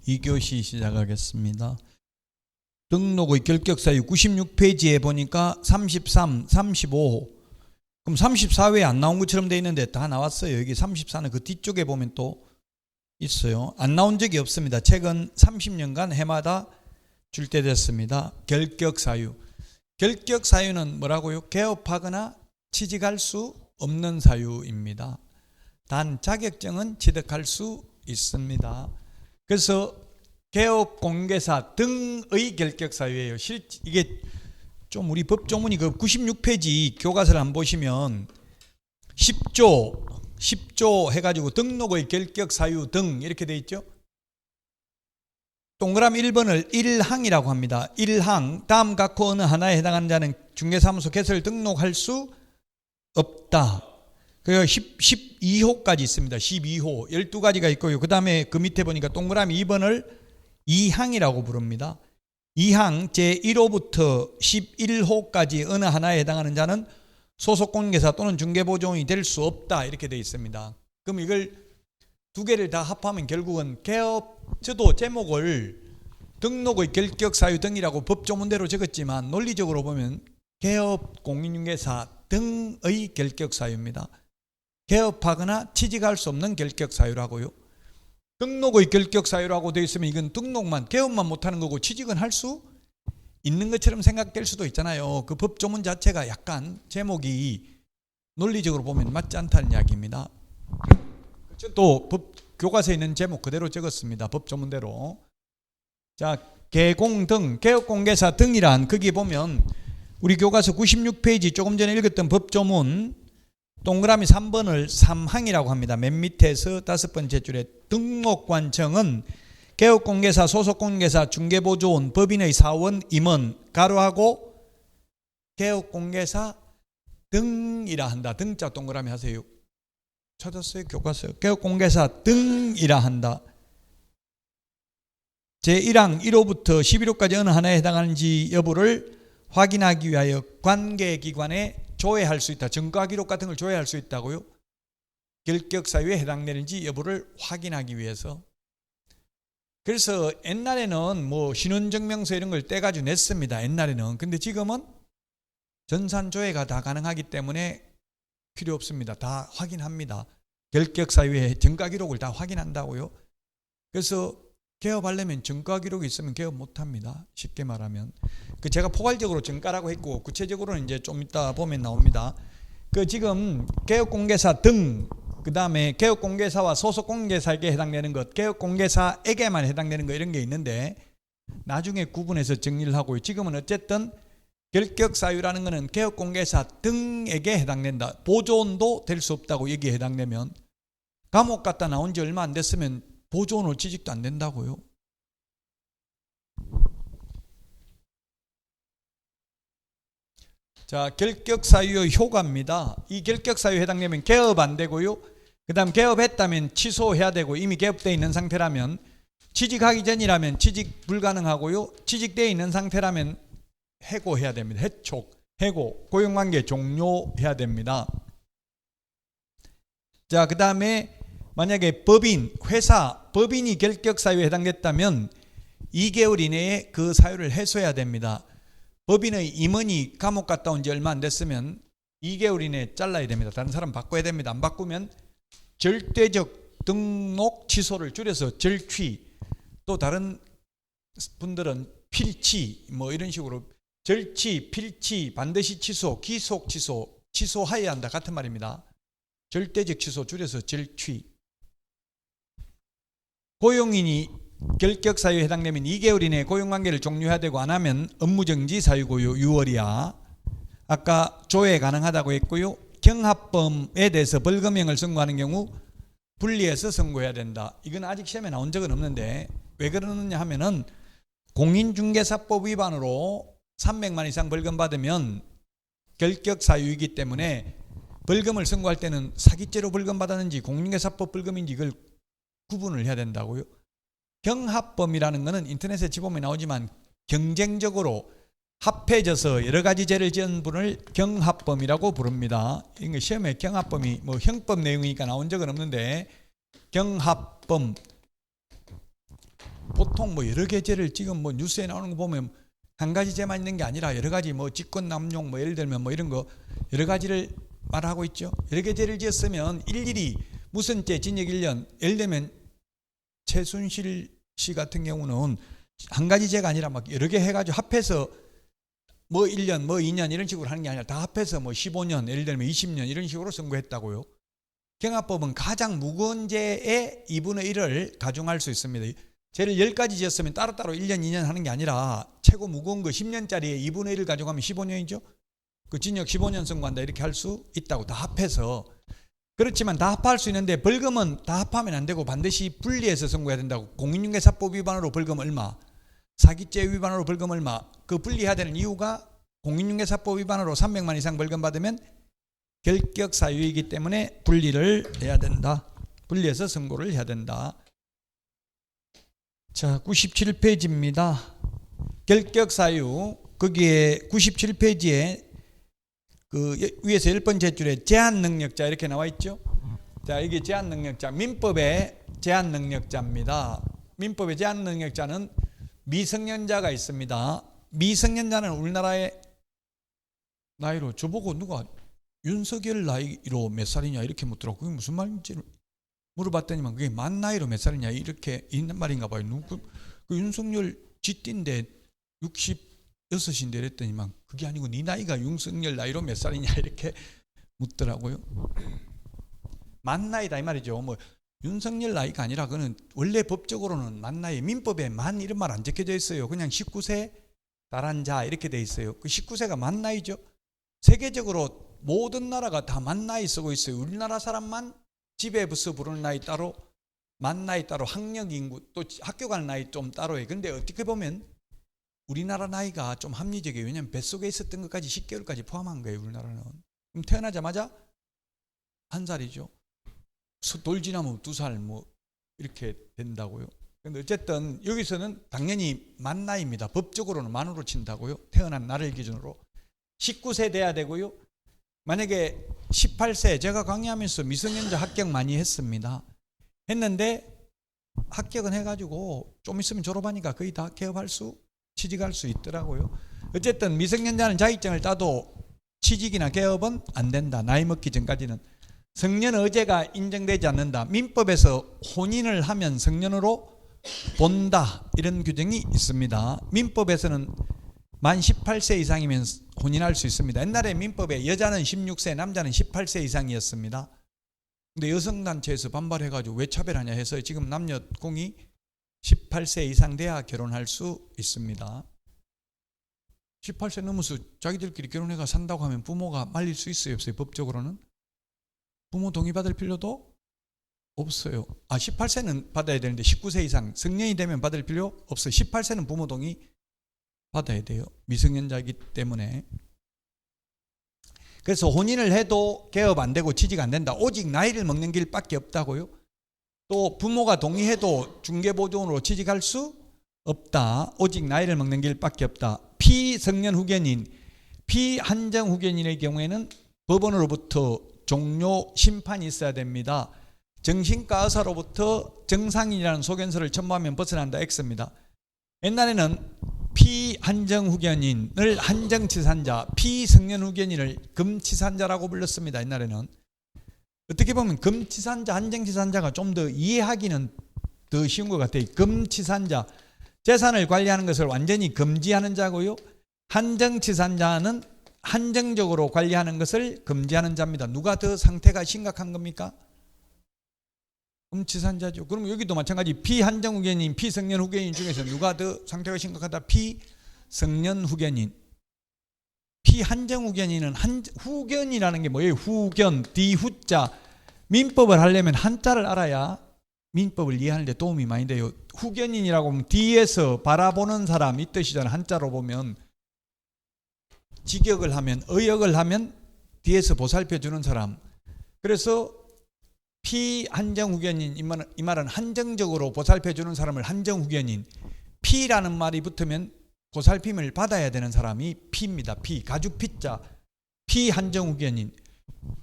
2교시 시작하겠습니다. 등록의 결격사유 96페이지에 보니까 33, 35 그럼 34회 안 나온 것처럼 돼 있는데 다 나왔어요. 여기 34는 그 뒤쪽에 보면 또 있어요. 안 나온 적이 없습니다. 최근 30년간 해마다 출제됐습니다. 결격사유. 결격사유는 뭐라고요? 개업하거나 취직할 수 없는 사유입니다. 단 자격증은 취득할 수 있습니다. 그래서 개업공개사 등의 결격사유예요. 이게 좀 우리 법조문이 그 96페이지 교과서를 한번 보시면 10조 해가지고 등록의 결격사유 등 이렇게 돼 있죠. 동그라미 1번을 1항이라고 합니다. 1항 다음 각호 어느 하나에 해당하는 자는 중개사무소 개설 등록할 수 없다. 그리고 12호까지 있습니다. 12호 12가지가 있고요. 그 다음에 그 밑에 보니까 동그라미 2번을 2항이라고 부릅니다. 2항 제1호부터 11호까지 어느 하나에 해당하는 자는 소속공개사 또는 중개보조원이 될 수 없다 이렇게 되어 있습니다. 그럼 이걸 두 개를 다 합하면 결국은 저도 제목을 등록의 결격사유 등이라고 법조문대로 적었지만 논리적으로 보면 개업공인중개사 등의 결격사유입니다. 개업하거나 취직할 수 없는 결격사유라고요. 등록의 결격사유라고 되어 있으면 이건 등록만 개업만 못하는 거고 취직은 할 수 있는 것처럼 생각될 수도 있잖아요. 그 법조문 자체가 약간 제목이 논리적으로 보면 맞지 않다는 이야기입니다. 또 교과서에 있는 제목 그대로 적었습니다. 법조문대로. 자, 개공 등, 개업공개사 등이란 거기 보면 우리 교과서 96페이지 조금 전에 읽었던 법조문 동그라미 3번을 3항이라고 합니다. 맨 밑에서 5번째 줄에 등록관청은 개업공개사, 소속공개사, 중개보조원, 법인의 사원, 임원, 가로하고 개업공개사 등이라 한다. 등자 동그라미 하세요. 찾았어요? 교과서요. 개업공개사 등이라 한다. 제1항 1호부터 11호까지 어느 하나에 해당하는지 여부를 확인하기 위하여 관계기관에 조회할 수 있다. 증거기록 같은 걸 조회할 수 있다고요. 결격사유에 해당되는지 여부를 확인하기 위해서. 그래서 옛날에는 뭐 신원증명서 이런 걸 떼가지고 냈습니다. 옛날에는. 근데 지금은 전산조회가 다 가능하기 때문에 필요 없습니다. 다 확인합니다. 결격사유의 증가기록을 다 확인한다고요. 그래서 개업하려면 증가기록이 있으면 개업 못합니다. 쉽게 말하면. 그 제가 포괄적으로 증가라고 했고 구체적으로는 이제 좀 이따 보면 나옵니다. 그 지금 개업공개사 등 그 다음에 개업공개사와 소속공개사에게 해당되는 것, 개업공개사에게만 해당되는 것 이런 게 있는데 나중에 구분해서 정리를 하고요. 지금은 어쨌든 결격사유라는 것은 개업공개사 등에게 해당된다. 보조원도 될 수 없다고 여기에 해당되면 감옥 갔다 나온 지 얼마 안 됐으면 보조원으로 취직도 안 된다고요. 자, 결격사유의 효과입니다. 이 결격사유에 해당되면 개업 안 되고요. 그 다음 개업했다면 취소해야 되고 이미 개업되어 있는 상태라면 취직하기 전이라면 취직 불가능하고요. 취직되어 있는 상태라면 해고해야 됩니다. 해촉, 해고, 고용관계 종료해야 됩니다. 자, 그 다음에 만약에 법인, 회사, 법인이 결격사유에 해당됐다면 2개월 이내에 그 사유를 해소해야 됩니다. 법인의 임원이 감옥 갔다 온 지 얼마 안 됐으면 2개월 이내에 잘라야 됩니다. 다른 사람 바꿔야 됩니다. 안 바꾸면 절대적 등록 취소를 줄여서 절취, 또 다른 분들은 필치 뭐 이런 식으로 절취, 필치, 반드시 취소, 기속 취소, 취소하여야 한다 같은 말입니다. 절대적 취소 줄여서 절취. 고용인이 결격사유에 해당되면 2개월 이내에 고용관계를 종료해야 되고 안 하면 업무정지 사유고요. 6월이야. 아까 조회 가능하다고 했고요. 경합범에 대해서 벌금형을 선고하는 경우 분리해서 선고해야 된다. 이건 아직 시험에 나온 적은 없는데 왜 그러느냐 하면은 공인중개사법 위반으로 300만 이상 벌금 받으면 결격사유이기 때문에 벌금을 선고할 때는 사기죄로 벌금 받았는지 공인중개사법 벌금인지 이걸 구분을 해야 된다고요. 경합범이라는 것은 인터넷에 집어보면 나오지만 경쟁적으로 합해져서 여러 가지 죄를 지은 분을 경합범이라고 부릅니다. 이거 시험에 경합범이 뭐 형법 내용이니까 나온 적은 없는데 경합범 보통 뭐 여러 개 죄를 지금 뭐 뉴스에 나오는 거 보면 한 가지 죄만 있는 게 아니라 여러 가지 뭐 직권 남용 뭐 예를 들면 뭐 이런 거 여러 가지를 말하고 있죠. 여러 개 죄를 지었으면 일일이 무슨 죄 징역 1년, 예를 들면 최순실 씨 같은 경우는 한 가지 죄가 아니라 막 여러 개 해가지고 합해서 뭐 1년, 뭐 2년 이런 식으로 하는 게 아니라 다 합해서 뭐 15년, 예를 들면 20년 이런 식으로 선고했다고요. 경합법은 가장 무거운 죄의 2분의 1을 가중할 수 있습니다. 죄를 10가지 지었으면 따로따로 1년, 2년 하는 게 아니라 최고 무거운 거 10년짜리에 2분의 1을 가져가면 15년이죠. 그 징역 15년 선고한다 이렇게 할 수 있다고 다 합해서. 그렇지만 다 합할 수 있는데 벌금은 다 합하면 안 되고 반드시 분리해서 선고해야 된다고. 공인중개사법 위반으로 벌금 얼마, 사기죄 위반으로 벌금 얼마. 그 분리해야 되는 이유가 공인중개사법 위반으로 300만 이상 벌금 받으면 결격 사유이기 때문에 분리를 해야 된다. 분리해서 선고를 해야 된다. 자, 97페이지입니다. 결격 사유. 거기에 97페이지에 그 위에서 10번째 줄에 제한 능력자 이렇게 나와 있죠. 자, 이게 제한 능력자, 민법의 제한 능력자입니다. 민법의 제한 능력자는 미성년자가 있습니다. 미성년자는 우리나라의 나이로 저보고 누가 윤석열 나이로 몇 살이냐 이렇게 묻더라고. 그게 무슨 말인지 물어봤더니만 그게 만 나이로 몇 살이냐 이렇게 있는 말인가 봐요. 그 윤석열 쥐띠인데 66인데 이랬더니만 그게 아니고 네 나이가 윤석열 나이로 몇 살이냐 이렇게 묻더라고요. 만 나이다 이 말이죠. 뭐 윤석열 나이가 아니라 그는 원래 법적으로는 만 나이, 민법에 만 이런 말 안 적혀져 있어요. 그냥 19세 달한 자 이렇게 돼 있어요. 그 19세가 만 나이죠. 세계적으로 모든 나라가 다 만 나이 쓰고 있어요. 우리나라 사람만 집에 부서 부르는 나이 따로, 만 나이 따로, 학력 인구 또 학교 가는 나이 좀 따로예요. 근데 어떻게 보면 우리나라 나이가 좀 합리적이에요. 왜냐하면 뱃속에 있었던 것까지 10개월까지 포함한 거예요. 우리나라는. 그럼 태어나자마자 1살이죠. 돌 지나면 2살 뭐 이렇게 된다고요. 근데 어쨌든 여기서는 당연히 만 나이입니다. 법적으로는 만으로 친다고요. 태어난 날을 기준으로 19세 돼야 되고요. 만약에 18세, 제가 강의하면서 미성년자 합격 많이 했습니다. 했는데 합격은 해가지고 좀 있으면 졸업하니까 거의 다 취직할 수 있더라고요. 어쨌든 미성년자는 자격증을 따도 취직이나 개업은 안 된다. 나이 먹기 전까지는. 성년 의제가 인정되지 않는다. 민법에서 혼인을 하면 성년으로 본다. 이런 규정이 있습니다. 민법에서는 만 18세 이상이면 혼인할 수 있습니다. 옛날에 민법에 여자는 16세, 남자는 18세 이상이었습니다. 근데 여성단체에서 반발해가지고 왜 차별하냐 해서 지금 남녀 공이 18세 이상 돼야 결혼할 수 있습니다. 18세 넘어서 자기들끼리 결혼해가 산다고 하면 부모가 말릴 수 있어요, 없어요? 법적으로는? 부모 동의 받을 필요도 없어요. 18세는 받아야 되는데 19세 이상 성년이 되면 받을 필요 없어요. 18세는 부모 동의 받아야 돼요. 미성년자이기 때문에. 그래서 혼인을 해도 개업 안 되고 취직 안 된다. 오직 나이를 먹는 길밖에 없다고요. 또 부모가 동의해도 중개보조원으로 취직할 수 없다. 오직 나이를 먹는 길밖에 없다. 피성년 후견인, 피한정 후견인의 경우에는 법원으로부터 종료 심판이 있어야 됩니다. 정신과 의사로부터 정상인이라는 소견서를 첨부하면 벗어난다 X입니다. 옛날에는 피한정 후견인을 한정치산자, 피성년 후견인을 금치산자라고 불렀습니다. 옛날에는. 어떻게 보면 금치산자, 한정치산자가 좀 더 이해하기는 더 쉬운 것 같아요. 금치산자, 재산을 관리하는 것을 완전히 금지하는 자고요. 한정치산자는 한정적으로 관리하는 것을 금지하는 자입니다. 누가 더 상태가 심각한 겁니까? 금치산자죠. 그럼 여기도 마찬가지 피한정 후견인, 피성년 후견인 중에서 누가 더 상태가 심각하다? 피성년 후견인. 피한정 후견인은 후견이라는 게 뭐예요? 후견, 뒤후자. 민법을 하려면 한자를 알아야 민법을 이해하는 데 도움이 많이 돼요. 후견인이라고 하면 뒤에서 바라보는 사람 이 뜻이잖아요. 한자로 보면 직역을 하면, 의역을 하면 뒤에서 보살펴 주는 사람. 그래서 피한정 후견인, 이 말은 한정적으로 보살펴 주는 사람을 한정 후견인. 피라는 말이 붙으면 보살핌을 받아야 되는 사람이 피입니다. 피, 가죽 피자. 피한정 후견인,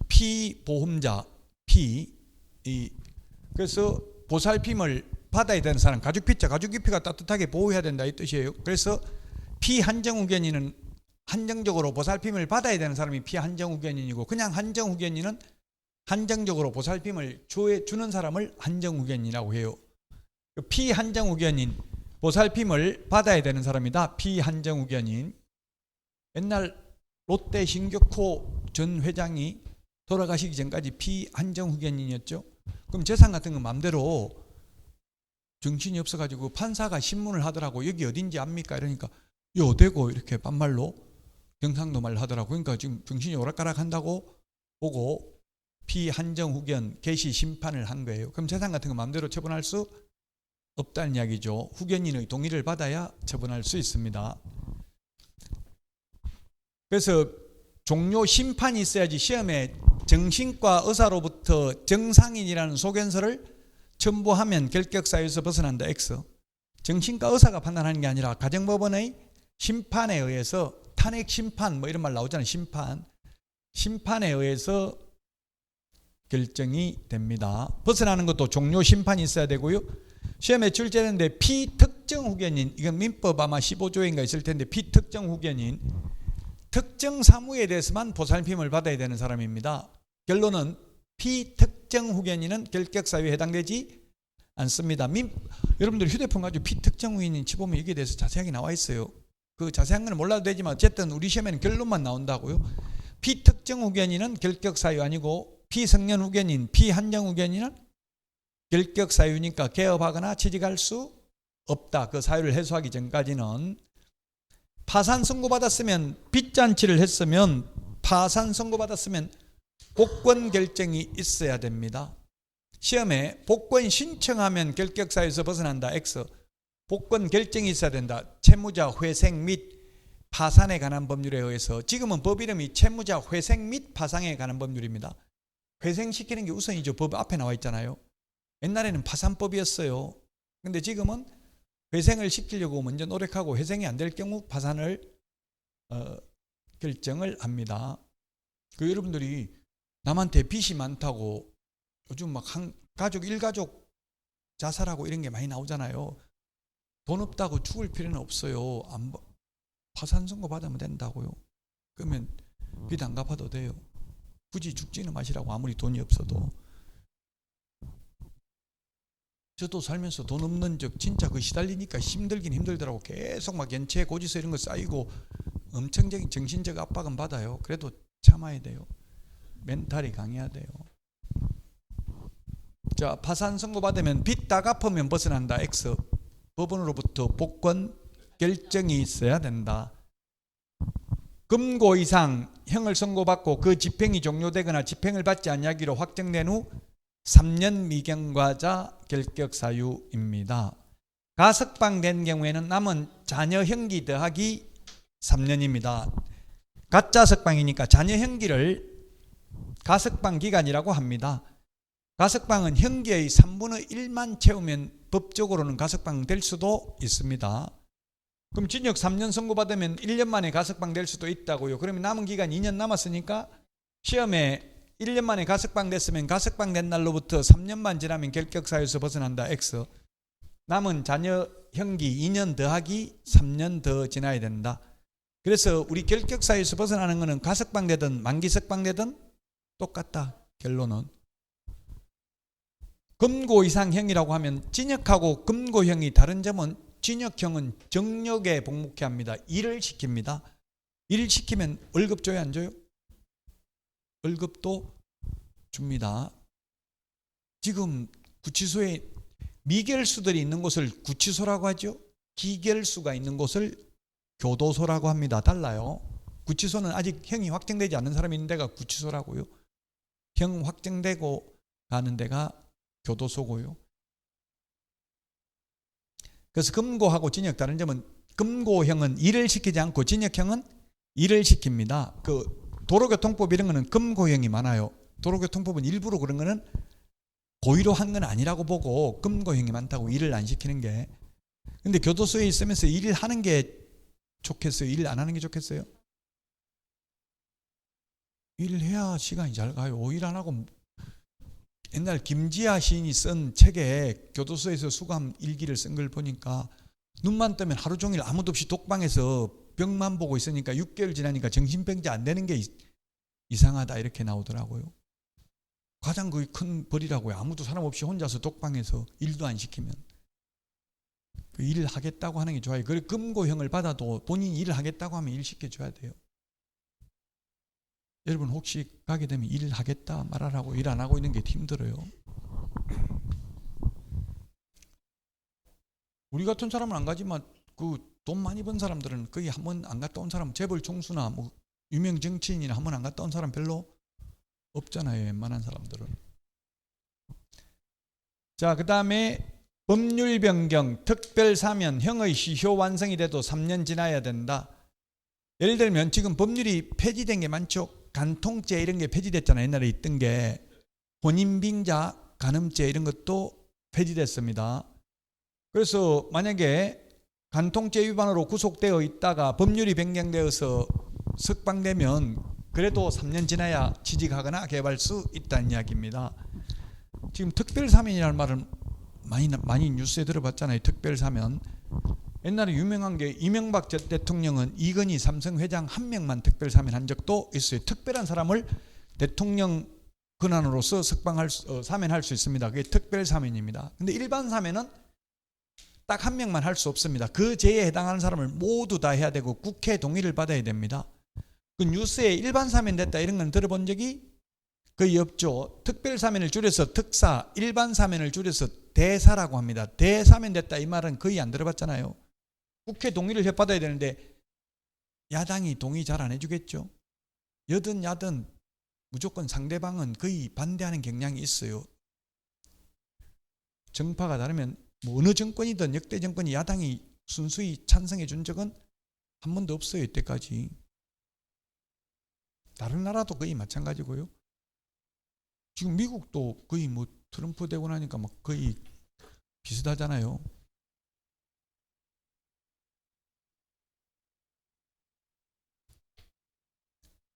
피보험자, 피. 그래서 보살핌을 받아야 되는 사람, 가족 피자, 가족 피가 따뜻하게 보호해야 된다 이 뜻이에요. 그래서 피한정후견인은 한정적으로 보살핌을 받아야 되는 사람이 피한정후견인이고, 그냥 한정후견인은 한정적으로 보살핌을 주는 사람을 한정후견이라고 해요. 피한정후견인, 보살핌을 받아야 되는 사람이다. 피한정후견인. 옛날 롯데 신격호 전 회장이 돌아가시기 전까지 피한정후견인이었죠. 그럼 재산 같은 건 마음대로 정신이 없어가지고 판사가 신문을 하더라고. 여기 어딘지 압니까? 이러니까 어디고 이렇게 반말로 경상도 말 하더라고. 그러니까 지금 정신이 오락가락 한다고 보고 피한정후견 개시 심판을 한 거예요. 그럼 재산 같은 거 마음대로 처분할 수 없다는 이야기죠. 후견인의 동의를 받아야 처분할 수 있습니다. 그래서 종료 심판이 있어야지 시험에 정신과 의사로부터 정상인이라는 소견서를 첨부하면 결격사유에서 벗어난다. X. 정신과 의사가 판단하는 게 아니라 가정법원의 심판에 의해서, 탄핵 심판 뭐 이런 말 나오잖아요. 심판에 의해서 결정이 됩니다. 벗어나는 것도 종료 심판이 있어야 되고요. 시험에 출제되는데 피특정 후견인, 이건 민법 아마 15조인가 있을 텐데, 피특정 후견인, 특정 사무에 대해서만 보살핌을 받아야 되는 사람입니다. 결론은 피특정 후견인은 결격사유에 해당되지 않습니다. 여러분들 휴대폰 가지고 피특정 후견인 치보면 여기에 대해서 자세하게 나와 있어요. 그 자세한 건 몰라도 되지만 어쨌든 우리 시험에는 결론만 나온다고요. 피특정 후견인은 결격사유 아니고, 피성년 후견인, 피한정 후견인은 결격사유니까 개업하거나 취직할 수 없다. 그 사유를 해소하기 전까지는. 파산 선고받았으면, 빚잔치를 했으면, 파산 선고받았으면 복권 결정이 있어야 됩니다. 시험에 복권 신청하면 결격사유에서 벗어난다. X. 복권 결정이 있어야 된다. 채무자 회생 및 파산에 관한 법률에 의해서. 지금은 법 이름이 채무자 회생 및 파산에 관한 법률입니다. 회생시키는 게 우선이죠. 법 앞에 나와 있잖아요. 옛날에는 파산법이었어요. 근데 지금은 회생을 시키려고 먼저 노력하고 회생이 안 될 경우 파산을 결정을 합니다. 여러분들이 남한테 빚이 많다고 요즘 막 가족 일가족 자살하고 이런 게 많이 나오잖아요. 돈 없다고 죽을 필요는 없어요. 파산 선고 받으면 된다고요. 그러면 빚 안 갚아도 돼요. 굳이 죽지는 마시라고, 아무리 돈이 없어도. 저도 살면서 돈 없는 적 진짜 그 시달리니까 힘들긴 힘들더라고. 계속 막 연체 고지서 이런 거 쌓이고 엄청적인 정신적 압박은 받아요. 그래도 참아야 돼요. 멘탈이 강해야 돼요. 자, 파산 선고 받으면 빚 다 갚으면 벗어난다. X. 법원으로부터 복권 결정이 있어야 된다. 금고 이상 형을 선고받고 그 집행이 종료되거나 집행을 받지 않냐기로 확정된 후 3년 미경과자 결격사유입니다. 가석방 된 경우에는 남은 자녀 형기 더하기 3년입니다. 가짜 석방이니까 자녀 형기를 가석방 기간이라고 합니다. 가석방은 형기의 3분의 1만 채우면 법적으로는 가석방 될 수도 있습니다. 그럼 징역 3년 선고받으면 1년 만에 가석방 될 수도 있다고요. 그러면 남은 기간 2년 남았으니까 시험에 1년 만에 가석방 됐으면 가석방 된 날로부터 3년만 지나면 결격사유에서 벗어난다. X. 남은 자녀 형기 2년 더하기 3년 더 지나야 된다. 그래서 우리 결격사유에서 벗어나는 것은 가석방 되든 만기석방 되든 똑같다. 결론은. 금고 이상형이라고 하면 징역하고 금고형이 다른 점은 징역형은 정력에 복무케 합니다. 일을 시킵니다. 일을 시키면 월급 줘요, 안 줘요? 월급도 줍니다. 지금 구치소에 미결수들이 있는 곳을 구치소라고 하죠. 기결수가 있는 곳을 교도소라고 합니다. 달라요. 구치소는 아직 형이 확정되지 않은 사람이 있는 데가 구치소라고요. 형 확정되고 가는 데가 교도소고요. 그래서 금고하고 징역 다른 점은 금고형은 일을 시키지 않고 징역형은 일을 시킵니다. 그 도로교통법 이런 거는 금고형이 많아요. 도로교통법은 일부러 그런 거는 고의로 한 건 아니라고 보고 금고형이 많다고 일을 안 시키는 게. 근데 교도소에 있으면서 일을 하는 게 좋겠어요? 일 안 하는 게 좋겠어요? 일을 해야 시간이 잘 가요. 일 안 하고 옛날 김지아 시인이 쓴 책에 교도소에서 수감 일기를 쓴 걸 보니까 눈만 뜨면 하루 종일 아무도 없이 독방에서 벽만 보고 있으니까 6개월 지나니까 정신병자 안 되는 게 이상하다 이렇게 나오더라고요. 가장 그게 큰 벌이라고요. 아무도 사람 없이 혼자서 독방에서 일도 안 시키면. 그 일을 하겠다고 하는 게 좋아요. 그리고 금고형을 받아도 본인이 일을 하겠다고 하면 일 시켜줘야 돼요. 여러분 혹시 가게 되면 일을 하겠다 말하라고 일 안 하고 있는 게 힘들어요. 우리 같은 사람은 안 가지만 그 돈 많이 번 사람들은 거의 한 번 안 갔다 온 사람, 재벌 총수나 뭐 유명 정치인이나 한 번 안 갔다 온 사람 별로 없잖아요. 웬만한 사람들은. 자, 그 다음에 법률 변경, 특별 사면, 형의 시효 완성이 돼도 3년 지나야 된다. 예를 들면 지금 법률이 폐지된 게 많죠. 간통죄 이런 게 폐지됐잖아요. 옛날에 있던 게 혼인빙자, 간음죄 이런 것도 폐지됐습니다. 그래서 만약에 간통죄 위반으로 구속되어 있다가 법률이 변경되어서 석방되면 그래도 3년 지나야 취직하거나 개발 수 있다는 이야기입니다. 지금 특별사면이라는 말은 많이 뉴스에 들어봤잖아요. 특별사면. 옛날에 유명한 게 이명박 전 대통령은 이건희 삼성 회장 한 명만 특별사면 한 적도 있어요. 특별한 사람을 대통령 권한으로서 사면할 수 있습니다. 그게 특별사면입니다. 근데 일반 사면은 딱 한 명만 할 수 없습니다. 그 죄에 해당하는 사람을 모두 다 해야 되고 국회 동의를 받아야 됩니다. 그 뉴스에 일반 사면 됐다 이런 건 들어본 적이 거의 없죠. 특별 사면을 줄여서 특사, 일반 사면을 줄여서 대사라고 합니다. 대사면 됐다 이 말은 거의 안 들어봤잖아요. 국회 동의를 받아야 되는데 야당이 동의 잘 안 해주겠죠. 여든 야든 무조건 상대방은 거의 반대하는 경향이 있어요. 정파가 다르면 뭐 어느 정권이든 역대 정권이 야당이 순수히 찬성해 준 적은 한 번도 없어요. 이때까지. 다른 나라도 거의 마찬가지고요. 지금 미국도 거의 뭐 트럼프 되고 나니까 막 거의 비슷하잖아요.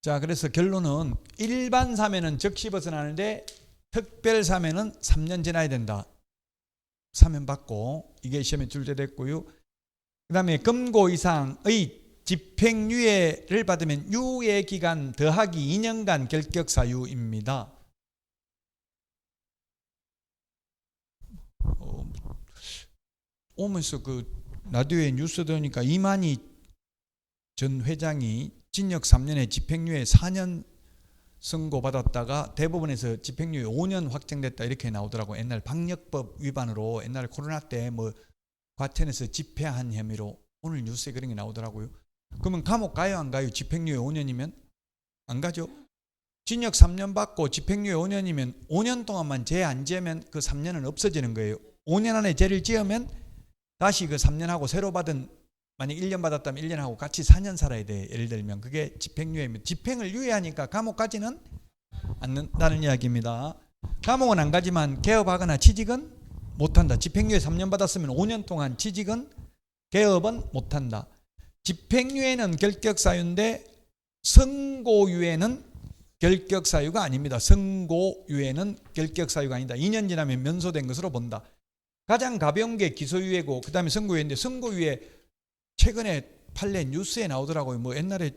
자, 그래서 결론은 일반 사면은 즉시 벗어나는데 특별 사면은 3년 지나야 된다. 사면 받고 이게 시험에 출제됐고요. 그 다음에 금고 이상의 집행유예를 받으면 유예기간 더하기 2년간 결격사유입니다. 오면서 그 라디오에 뉴스 들으니까 이만희 전 회장이 징역 3년에 집행유예 4년 선고받았다가 대법원에서 집행유예 5년 확정됐다 이렇게 나오더라고. 옛날 방역법 위반으로 옛날 코로나 때 뭐 과천에서 집회한 혐의로 오늘 뉴스에 그런 게 나오더라고요. 그러면 감옥 가요 안 가요? 집행유예 5년이면 안 가죠. 징역 3년 받고 집행유예 5년이면 5년 동안만 죄 안 지으면 그 3년은 없어지는 거예요. 5년 안에 죄를 지으면 다시 그 3년하고 새로 받은 만약 1년 받았다면 1년하고 같이 4년 살아야 돼. 예를 들면 그게 집행유예입니다. 집행을 유예하니까 감옥 가지는 않는다는 이야기입니다. 감옥은 안 가지만 개업하거나 취직은 못한다. 집행유예 3년 받았으면 5년 동안 취직은 개업은 못한다. 집행유예는 결격사유인데 선고유예는 결격사유가 아닙니다. 선고유예는 결격사유가 아니다. 2년 지나면 면소된 것으로 본다. 가장 가벼운 게 기소유예고 그 다음에 선고유예인데 선고유예 최근에 판례 뉴스에 나오더라고요. 뭐 옛날에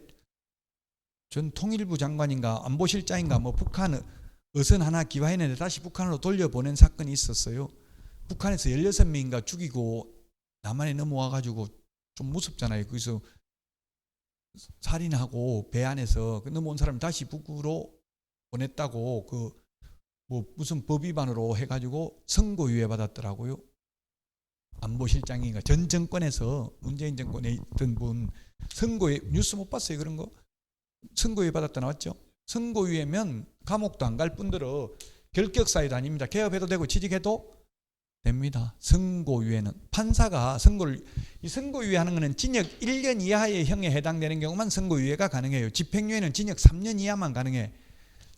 전 통일부 장관인가 안보실장인가 뭐 북한 어선 하나 기화했는데 다시 북한으로 돌려보낸 사건이 있었어요. 북한에서 16명인가 죽이고 남한에 넘어와가지고 좀 무섭잖아요. 거기서 살인하고 배 안에서 넘어온 사람 다시 북으로 보냈다고 그 뭐 무슨 법 위반으로 해가지고 선고유예 받았더라고요. 안보실장인가 전 정권에서 문재인 정권에 있던 분 선고유예 뉴스 못 봤어요. 그런 거 선고유예 받았다 나왔죠. 선고유예면 감옥도 안 갈 뿐더러 결격사유도 아닙니다. 개업해도 되고 취직해도 됩니다. 선고유예는 판사가 이 선고유예하는 것은 징역 1년 이하의 형에 해당되는 경우만 선고유예가 가능해요. 집행유예는 징역 3년 이하만 가능해.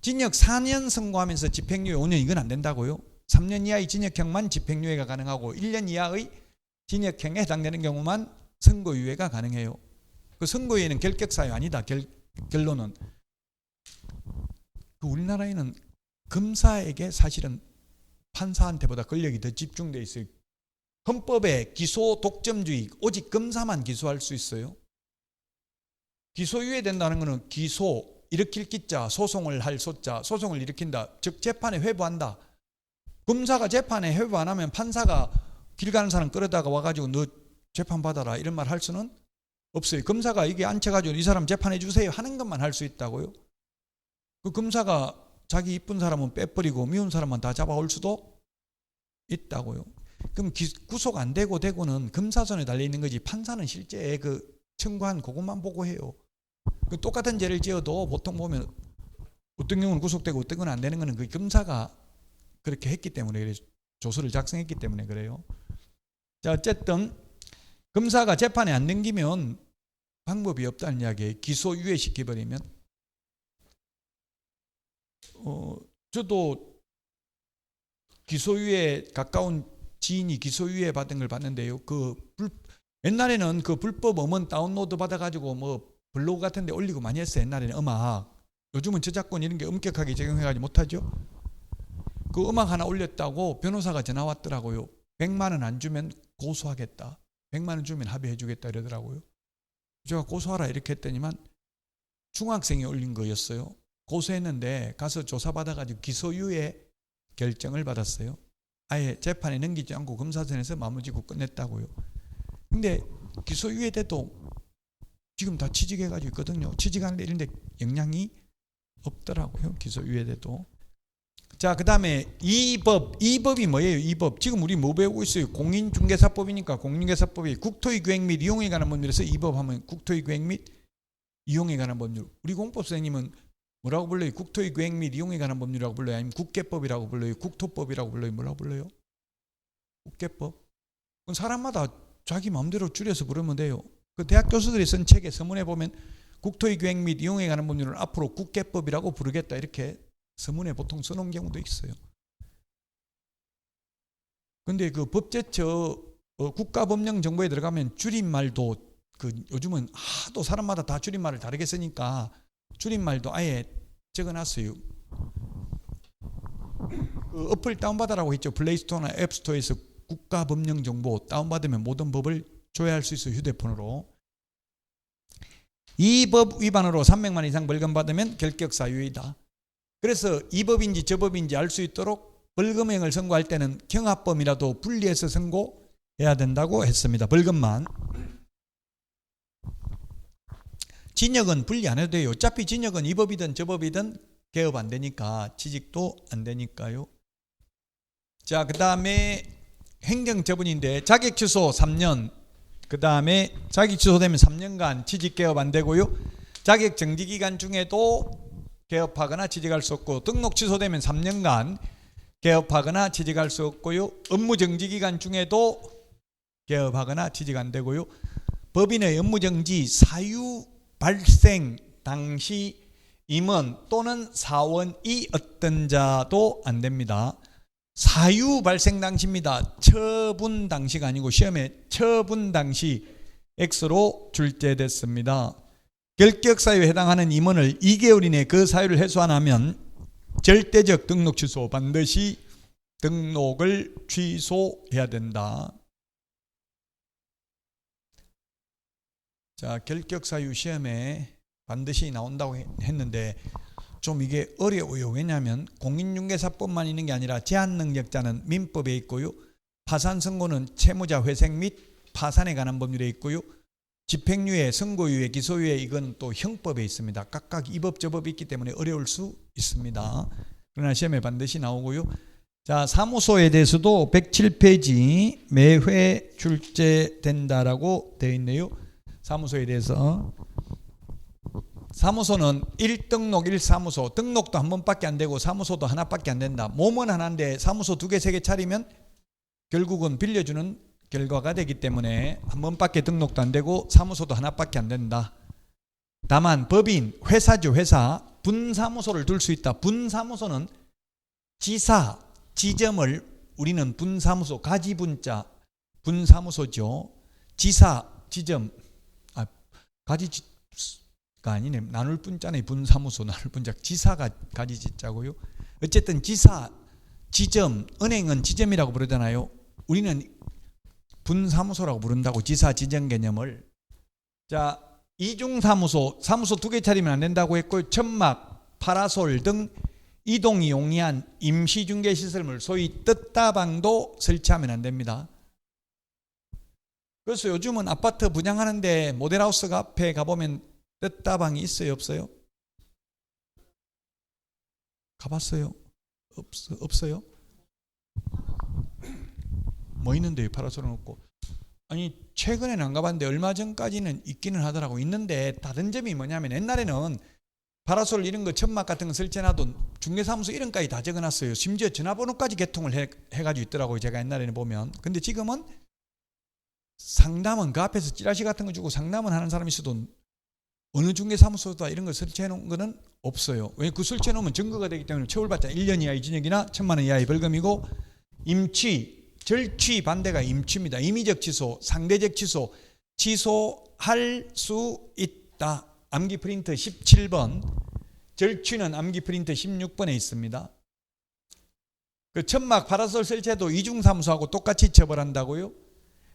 징역 4년 선고하면서 집행유예 5년 이건 안 된다고요. 3년 이하의 징역형만 집행유예가 가능하고 1년 이하의 징역형에 해당되는 경우만 선고유예가 가능해요. 그 선고유예는 결격사유 아니다. 결론은 우리나라에는 검사에게 사실은 판사한테보다 권력이 더 집중돼 있어요. 헌법에 기소 독점주의, 오직 검사만 기소할 수 있어요. 기소유예된다는 것은 기소, 일으킬 기자, 소송을 할 소자, 소송을 일으킨다. 즉 재판에 회부한다. 검사가 재판에 회부 안 하면 판사가 길 가는 사람 끌어다가 와가지고 너 재판 받아라 이런 말 할 수는 없어요. 검사가 이게 앉혀가지고 이 사람 재판해 주세요 하는 것만 할 수 있다고요. 그 검사가 자기 이쁜 사람은 빼버리고 미운 사람만 다 잡아올 수도 있다고요. 그럼 구속 안 되고는 검사 손에 달려 있는 거지 판사는 실제 그 청구한 그것만 보고 해요. 그 똑같은 죄를 지어도 보통 보면 어떤 경우는 구속되고 어떤 건 안 되는 거는 그 검사가 그렇게 했기 때문에 그래요. 조서를 작성했기 때문에 그래요. 자, 어쨌든 검사가 재판에 안 넘기면 방법이 없다는 이야기예요. 기소유예 시켜버리면. 저도 기소유예 가까운 지인이 기소유예 받은 걸 봤는데요. 옛날에는 그 불법 음원 다운로드 받아가지고 뭐 블로그 같은 데 올리고 많이 했어요. 옛날에는 음악. 요즘은 저작권 이런 게 엄격하게 적용해가지고 못하죠. 그 음악 하나 올렸다고 변호사가 전화 왔더라고요. 100만 원 안 주면 고소하겠다. 100만 원 주면 합의해 주겠다 이러더라고요. 제가 고소하라 이렇게 했더니만 중학생이 올린 거였어요. 고소했는데 가서 조사받아가지고 기소유예 결정을 받았어요. 아예 재판에 넘기지 않고 검사선에서 마무리지고 끝냈다고요. 근데 기소유예 돼도 지금 다 취직해가지고 있거든요. 취직하는데 이런 데 영향이 없더라고요. 기소유예 돼도. 자, 그 다음에 이법이 뭐예요? 이법. 지금 우리 뭐 배우고 있어요? 공인중개사법이니까 공인중개사법이 국토의 기획 및 이용에 관한 법률에서 이법하면 국토의 기획 및 이용에 관한 법률. 우리 공법 선생님은 뭐라고 불러요? 국토의 기획 및 이용에 관한 법률이라고 불러요? 아니면 국계법이라고 불러요? 국토법이라고 불러요? 뭐라고 불러요? 국계법. 그건 사람마다 자기 마음대로 줄여서 부르면 돼요. 그 대학 교수들이 쓴 책에 서문에 보면 국토의 기획 및 이용에 관한 법률을 앞으로 국계법이라고 부르겠다 이렇게 서문에 보통 써놓은 경우도 있어요. 근데 그 법제처 국가법령정보에 들어가면 줄임말도 요즘은 하도 사람마다 다 줄임말을 다르게 쓰니까 줄임말도 아예 적어놨어요. 그 어플 다운받아라고 했죠. 플레이스토어나 앱스토어에서 국가법령정보 다운받으면 모든 법을 조회할 수 있어요. 휴대폰으로. 이 법 위반으로 300만 원 이상 벌금 받으면 결격사유이다. 그래서 이 법인지 저 법인지 알 수 있도록 벌금형을 선고할 때는 경합범이라도 분리해서 선고해야 된다고 했습니다. 벌금만. 징역은 분리 안 해도 돼요. 어차피 징역은 이 법이든 저 법이든 개업 안 되니까 취직도 안 되니까요. 자, 그 다음에 행정처분인데 자격 취소 3년. 그 다음에 자격 취소되면 3년간 취직 개업 안 되고요. 자격 정지 기간 중에도 개업하거나 취직할 수 없고 등록 취소되면 3년간 개업하거나 취직할 수 없고요. 업무 정지 기간 중에도 개업하거나 취직 안 되고요. 법인의 업무 정지 사유 발생 당시 임원 또는 사원이 어떤 자도 안 됩니다. 사유 발생 당시입니다. 처분 당시가 아니고 시험에 처분 당시 X로 출제됐습니다. 결격사유에 해당하는 임원을 2개월 이내 그 사유를 해소 안 하면 절대적 등록 취소, 반드시 등록을 취소해야 된다. 자, 결격사유 시험에 반드시 나온다고 했는데 좀 이게 어려워요. 왜냐하면 공인중개사법만 있는 게 아니라 제한능력자는 민법에 있고요. 파산선고는 채무자 회생 및 파산에 관한 법률에 있고요. 집행유예, 선고유예, 기소유예 이건 또 형법에 있습니다. 각각 이 법 저 법이 있기 때문에 어려울 수 있습니다. 그러나 시험에 반드시 나오고요. 자, 사무소에 대해서도 107페이지 매회 출제된다라고 되어 있네요. 사무소에 대해서. 사무소는 1등록 1사무소, 등록도 한 번밖에 안 되고 사무소도 하나밖에 안 된다. 몸은 하나인데 사무소 2개, 3개 차리면 결국은 빌려주는 결과가 되기 때문에 한 번밖에 등록도 안 되고 사무소도 하나밖에 안 된다. 다만 법인, 회사죠. 회사. 분사무소를 둘 수 있다. 분사무소는 지사, 지점을 우리는 분사무소, 가지분자 분사무소죠. 지사, 지점, 가지가 아니네. 나눌 분자네. 분사무소 나눌 분자. 지사가 가지지자고요. 어쨌든 지사, 지점, 은행은 지점이라고 부르잖아요. 우리는 분사무소라고 부른다고, 지사 지점 개념을. 자, 이중사무소, 사무소 2개 차리면 안 된다고 했고, 천막, 파라솔 등 이동이 용이한 임시중개시설물, 소위 뜻다방도 설치하면 안 됩니다. 그래서 요즘은 아파트 분양하는데 모델하우스 앞에 가보면 뜻다방이 있어요, 없어요? 가봤어요? 없어요? 뭐 있는데요? 파라솔은 없고. 아니, 최근에는 안 가봤는데 얼마 전까지는 있기는 하더라고. 있는데 다른 점이 뭐냐면, 옛날에는 파라솔 이런 거 천막 같은 거 설치해놔도 중개사무소 이름까지 다 적어놨어요. 심지어 전화번호까지 개통을 해가지고 있더라고요. 제가 옛날에는 보면. 근데 지금은 상담은 그 앞에서 찌라시 같은 거 주고 상담은 하는 사람이 있어도 어느 중개사무소다 이런 거 설치해놓은 거는 없어요. 왜? 그 설치해놓으면 증거가 되기 때문에 처벌받자 1년 이하의 징역이나 1,000만 원 이하의 벌금이고, 임취, 절취 반대가 임취입니다. 임의적 취소, 상대적 취소, 취소할 수 있다. 암기 프린트 17번, 절취는 암기 프린트 16번에 있습니다. 그 천막 파라솔 설치해도 이중사무소하고 똑같이 처벌한다고요.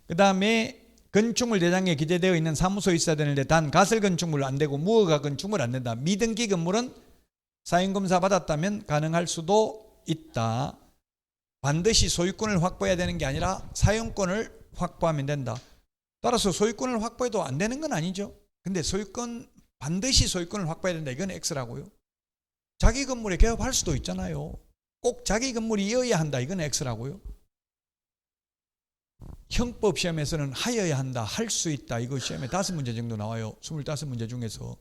그 다음에 건축물 대장에 기재되어 있는 사무소에 있어야 되는데 단 가설 건축물 안 되고 무허가 건축물 안 된다. 미등기 건물은 사용검사 받았다면 가능할 수도 있다. 반드시 소유권을 확보해야 되는 게 아니라 사용권을 확보하면 된다. 따라서 소유권을 확보해도 안 되는 건 아니죠. 근데 반드시 소유권을 확보해야 된다. 이건 X라고요. 자기 건물에 개업할 수도 있잖아요. 꼭 자기 건물이어야 한다. 이건 X라고요. 형법 시험에서는 하여야 한다, 할 수 있다. 이거 시험에 5문제 정도 나와요. 25문제 중에서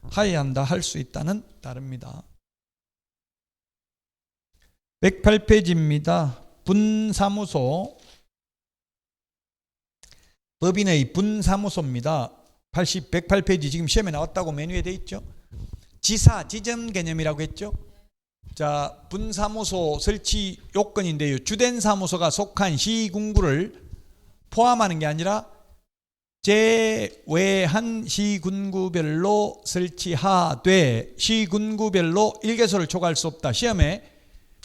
하여야 한다, 할 수 있다는 다릅니다. 108페이지입니다. 분사무소, 법인의 분사무소입니다. 108페이지 지금 시험에 나왔다고 메뉴에 돼 있죠. 지사, 지점 개념이라고 했죠. 자, 분사무소 설치 요건인데요. 주된 사무소가 속한 시군구를 포함하는 게 아니라 제외한 시군구별로 설치하되 시군구별로 일개소를 초과할 수 없다. 시험에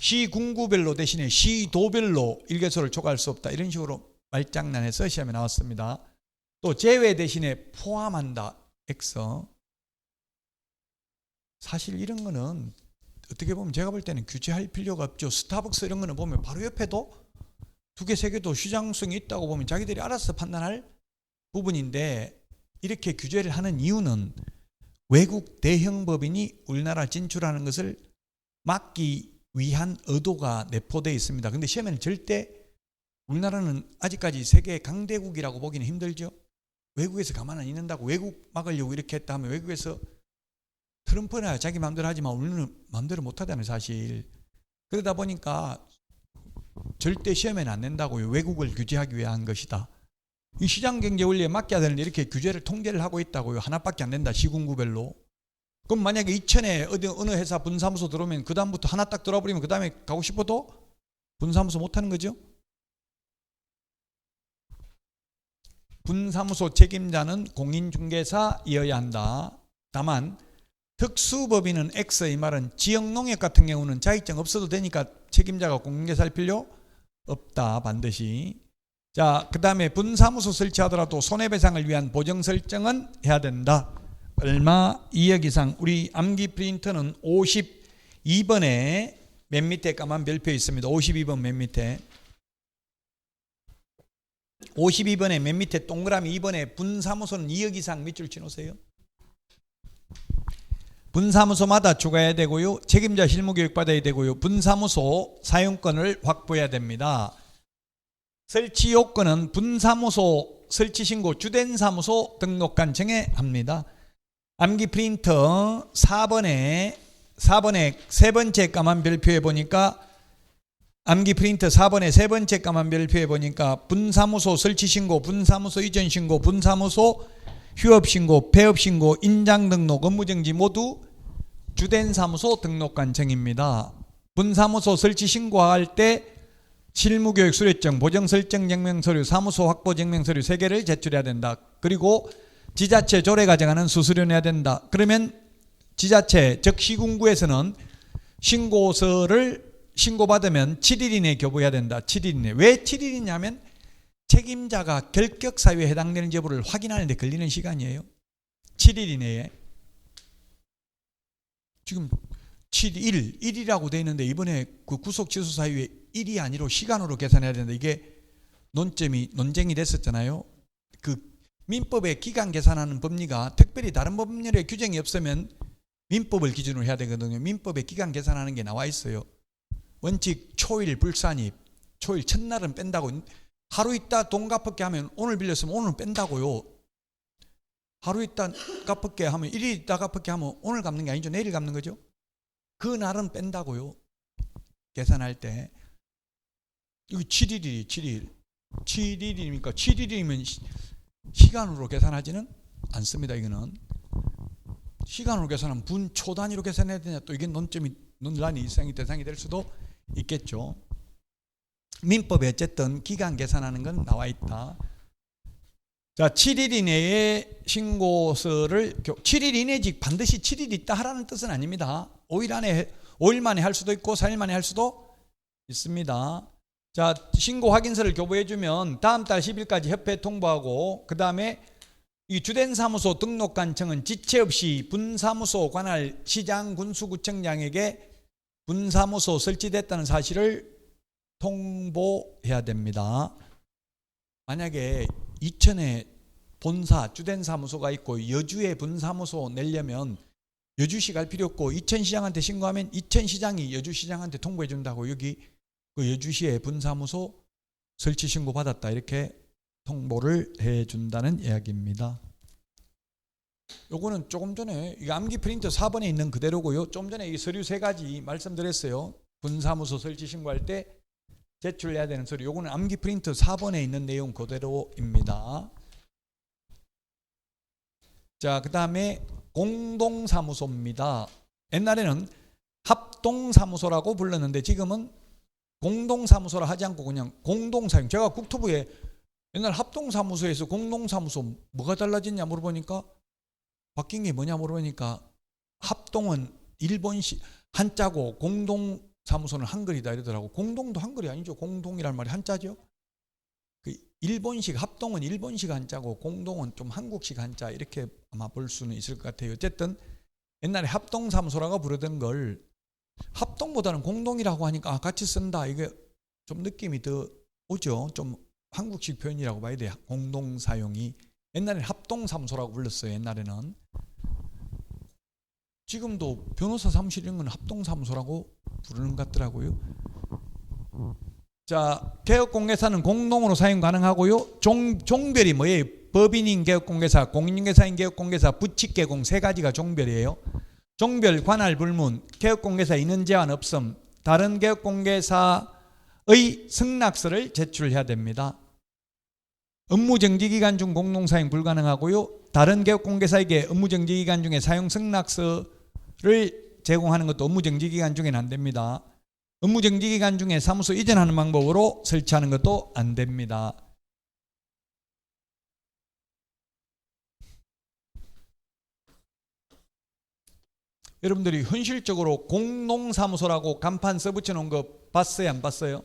시군구별로 대신에 시도별로 일개소를 초과할 수 없다. 이런 식으로 말장난해서 시험에 나왔습니다. 또 제외 대신에 포함한다. X. 사실 이런 거는 어떻게 보면 제가 볼 때는 규제할 필요가 없죠. 스타벅스 이런 거는 보면 바로 옆에도 2개, 3개도 시장성이 있다고 보면 자기들이 알아서 판단할 부분인데, 이렇게 규제를 하는 이유는 외국 대형 법인이 우리나라 진출하는 것을 막기 위한 의도가 내포되어 있습니다. 근데 시험에는 절대 우리나라는 아직까지 세계 강대국이라고 보기는 힘들죠. 외국에서 가만 안 있는다고 외국 막으려고 이렇게 했다 하면 외국에서 트럼프나 자기 마음대로 하지만 우리는 마음대로 못하다는 사실. 그러다 보니까 절대 시험에는 안 낸다고요. 외국을 규제하기 위한 것이다. 이 시장경제 원리에 맡겨야 되는데 이렇게 규제를 통제를 하고 있다고요. 하나밖에 안 된다. 시군구별로. 그럼 만약에 이천에 어느 회사 분사무소 들어오면 그 다음부터 하나 딱 들어버리면 그 다음에 가고 싶어도 분사무소 못하는 거죠. 분사무소 책임자는 공인중개사이어야 한다. 다만 특수법인은 X, 이 말은 지역농협 같은 경우는 자격증 없어도 되니까 책임자가 공인중개사일 필요 없다. 반드시. 자, 그 다음에 분사무소 설치하더라도 손해배상을 위한 보정 설정은 해야 된다. 얼마? 2억 이상. 우리 암기 프린터는 52번에 맨 밑에 까만 별표 있습니다. 52번 맨 밑에. 52번에 맨 밑에 동그라미 2번에 분사무소는 2억 이상 밑줄 치놓으세요. 분사무소마다 추가해야 되고요. 책임자 실무교육 받아야 되고요. 분사무소 사용권을 확보해야 됩니다. 설치 요건은 분사무소 설치 신고 주된 사무소 등록관 정해합니다. 암기 프린터 4번에 세 번째 까만 별표에 보니까 암기 프린터 4번에 세 번째 까만 별표에 보니까 분사무소 설치 신고, 분사무소 이전 신고, 분사무소 휴업 신고, 폐업 신고, 인장 등록, 업무정지 모두 주된 사무소 등록관 정입니다. 분사무소 설치 신고할 때 실무교육 수료증, 보정설정 증명서류, 사무소 확보 증명서류 3개를 제출해야 된다. 그리고 지자체 조례 가정하는 수수료 내야 된다. 그러면 지자체 즉 시군구에서는 신고서를 신고받으면 7일 이내에 교부해야 된다. 7일 이내. 왜 7일이냐면 책임자가 결격 사유에 해당되는 여부를 확인하는 데 걸리는 시간이에요. 7일 이내에. 지금 7일, 1이라고 돼 있는데 이번에 그 구속 취소 사유에 1이 아니라 시간으로 계산해야 된다. 이게 논쟁이 됐었잖아요. 그 민법의 기간 계산하는 법리가 특별히 다른 법률에 규정이 없으면 민법을 기준으로 해야 되거든요. 민법의 기간 계산하는 게 나와 있어요. 원칙 초일 불산입, 초일 첫날은 뺀다고. 하루 있다 돈 갚을게 하면 오늘 빌렸으면 오늘 뺀다고요. 하루 있다 갚을게 하면 1일 있다 갚을게 하면 오늘 갚는 게 아니죠. 내일 갚는 거죠. 그 날은 뺀다고요. 계산할 때. 여기 7일이 7일. 7일이니까 7일이면 시간으로 계산하지는 않습니다. 이거는 시간으로 계산하면 분 초 단위로 계산해야 되냐, 또 이게 논란이 대상이 될 수도 있겠죠. 민법에 어쨌든 기간 계산하는 건 나와 있다. 자, 7일 이내에 신고서를 7일 이내직 반드시 7일 있다 하라는 뜻은 아닙니다. 5일 만에 할 수도 있고 4일 만에 할 수도 있습니다. 자, 신고 확인서를 교부해주면 다음 달 10일까지 협회에 통보하고, 그 다음에 이 주된 사무소 등록 관청은 지체 없이 분사무소 관할 시장 군수구청장에게 분사무소 설치됐다는 사실을 통보해야 됩니다. 만약에 이천에 본사 주된 사무소가 있고 여주에 분사무소 내려면 여주시 갈 필요 없고 이천시장한테 신고하면 이천시장이 여주시장한테 통보해 준다고. 여기 그 여주시에 분사무소 설치 신고 받았다 이렇게 통보를 해 준다는 이야기입니다. 요거는 조금 전에 이 암기 프린트 4번에 있는 그대로고요. 좀 전에 이 서류 3가지 말씀드렸어요. 분사무소 설치 신고할 때 제출해야 되는 서류. 요거는 암기 프린트 4번에 있는 내용 그대로입니다. 자, 그 다음에 공동사무소입니다. 옛날에는 합동사무소라고 불렀는데 지금은 공동사무소라 하지 않고 그냥 공동사용. 제가 국토부에 옛날 합동사무소에서 공동사무소 뭐가 달라졌냐 물어보니까, 바뀐 게 뭐냐 물어보니까 합동은 일본식 한자고 공동사무소는 한글이다 이러더라고. 공동도 한글이 아니죠. 공동이란 말이 한자죠. 그 일본식 합동은 일본식 한자고 공동은 좀 한국식 한자 이렇게 아마 볼 수는 있을 것 같아요. 어쨌든 옛날에 합동사무소라고 부르던 걸 합동보다는 공동이라고 하니까 같이 쓴다. 이게 좀 느낌이 더 오죠. 좀 한국식 표현이라고 봐야 돼요. 공동 사용이. 옛날에는 합동사무소라고 불렀어요. 옛날에는. 지금도 변호사 사무실 이런 건 합동사무소라고 부르는 것 같더라고요. 자, 개업공개사는 공동으로 사용 가능하고요. 종별이 뭐예요? 법인인 개업공개사, 공인중개사인 개업공개사, 부칙개공 3가지가 종별이에요. 종별 관할 불문, 개업공개사 인원 제한 없음, 다른 개업공개사의 승낙서를 제출해야 됩니다. 업무정지기간 중 공동사용 불가능하고요. 다른 개업공개사에게 업무정지기간 중에 사용 승낙서를 제공하는 것도 업무정지기간 중에는 안 됩니다. 업무정지기간 중에 사무소 이전하는 방법으로 설치하는 것도 안 됩니다. 여러분들이 현실적으로 공동사무소라고 간판 써붙여 놓은 거 봤어요? 안 봤어요?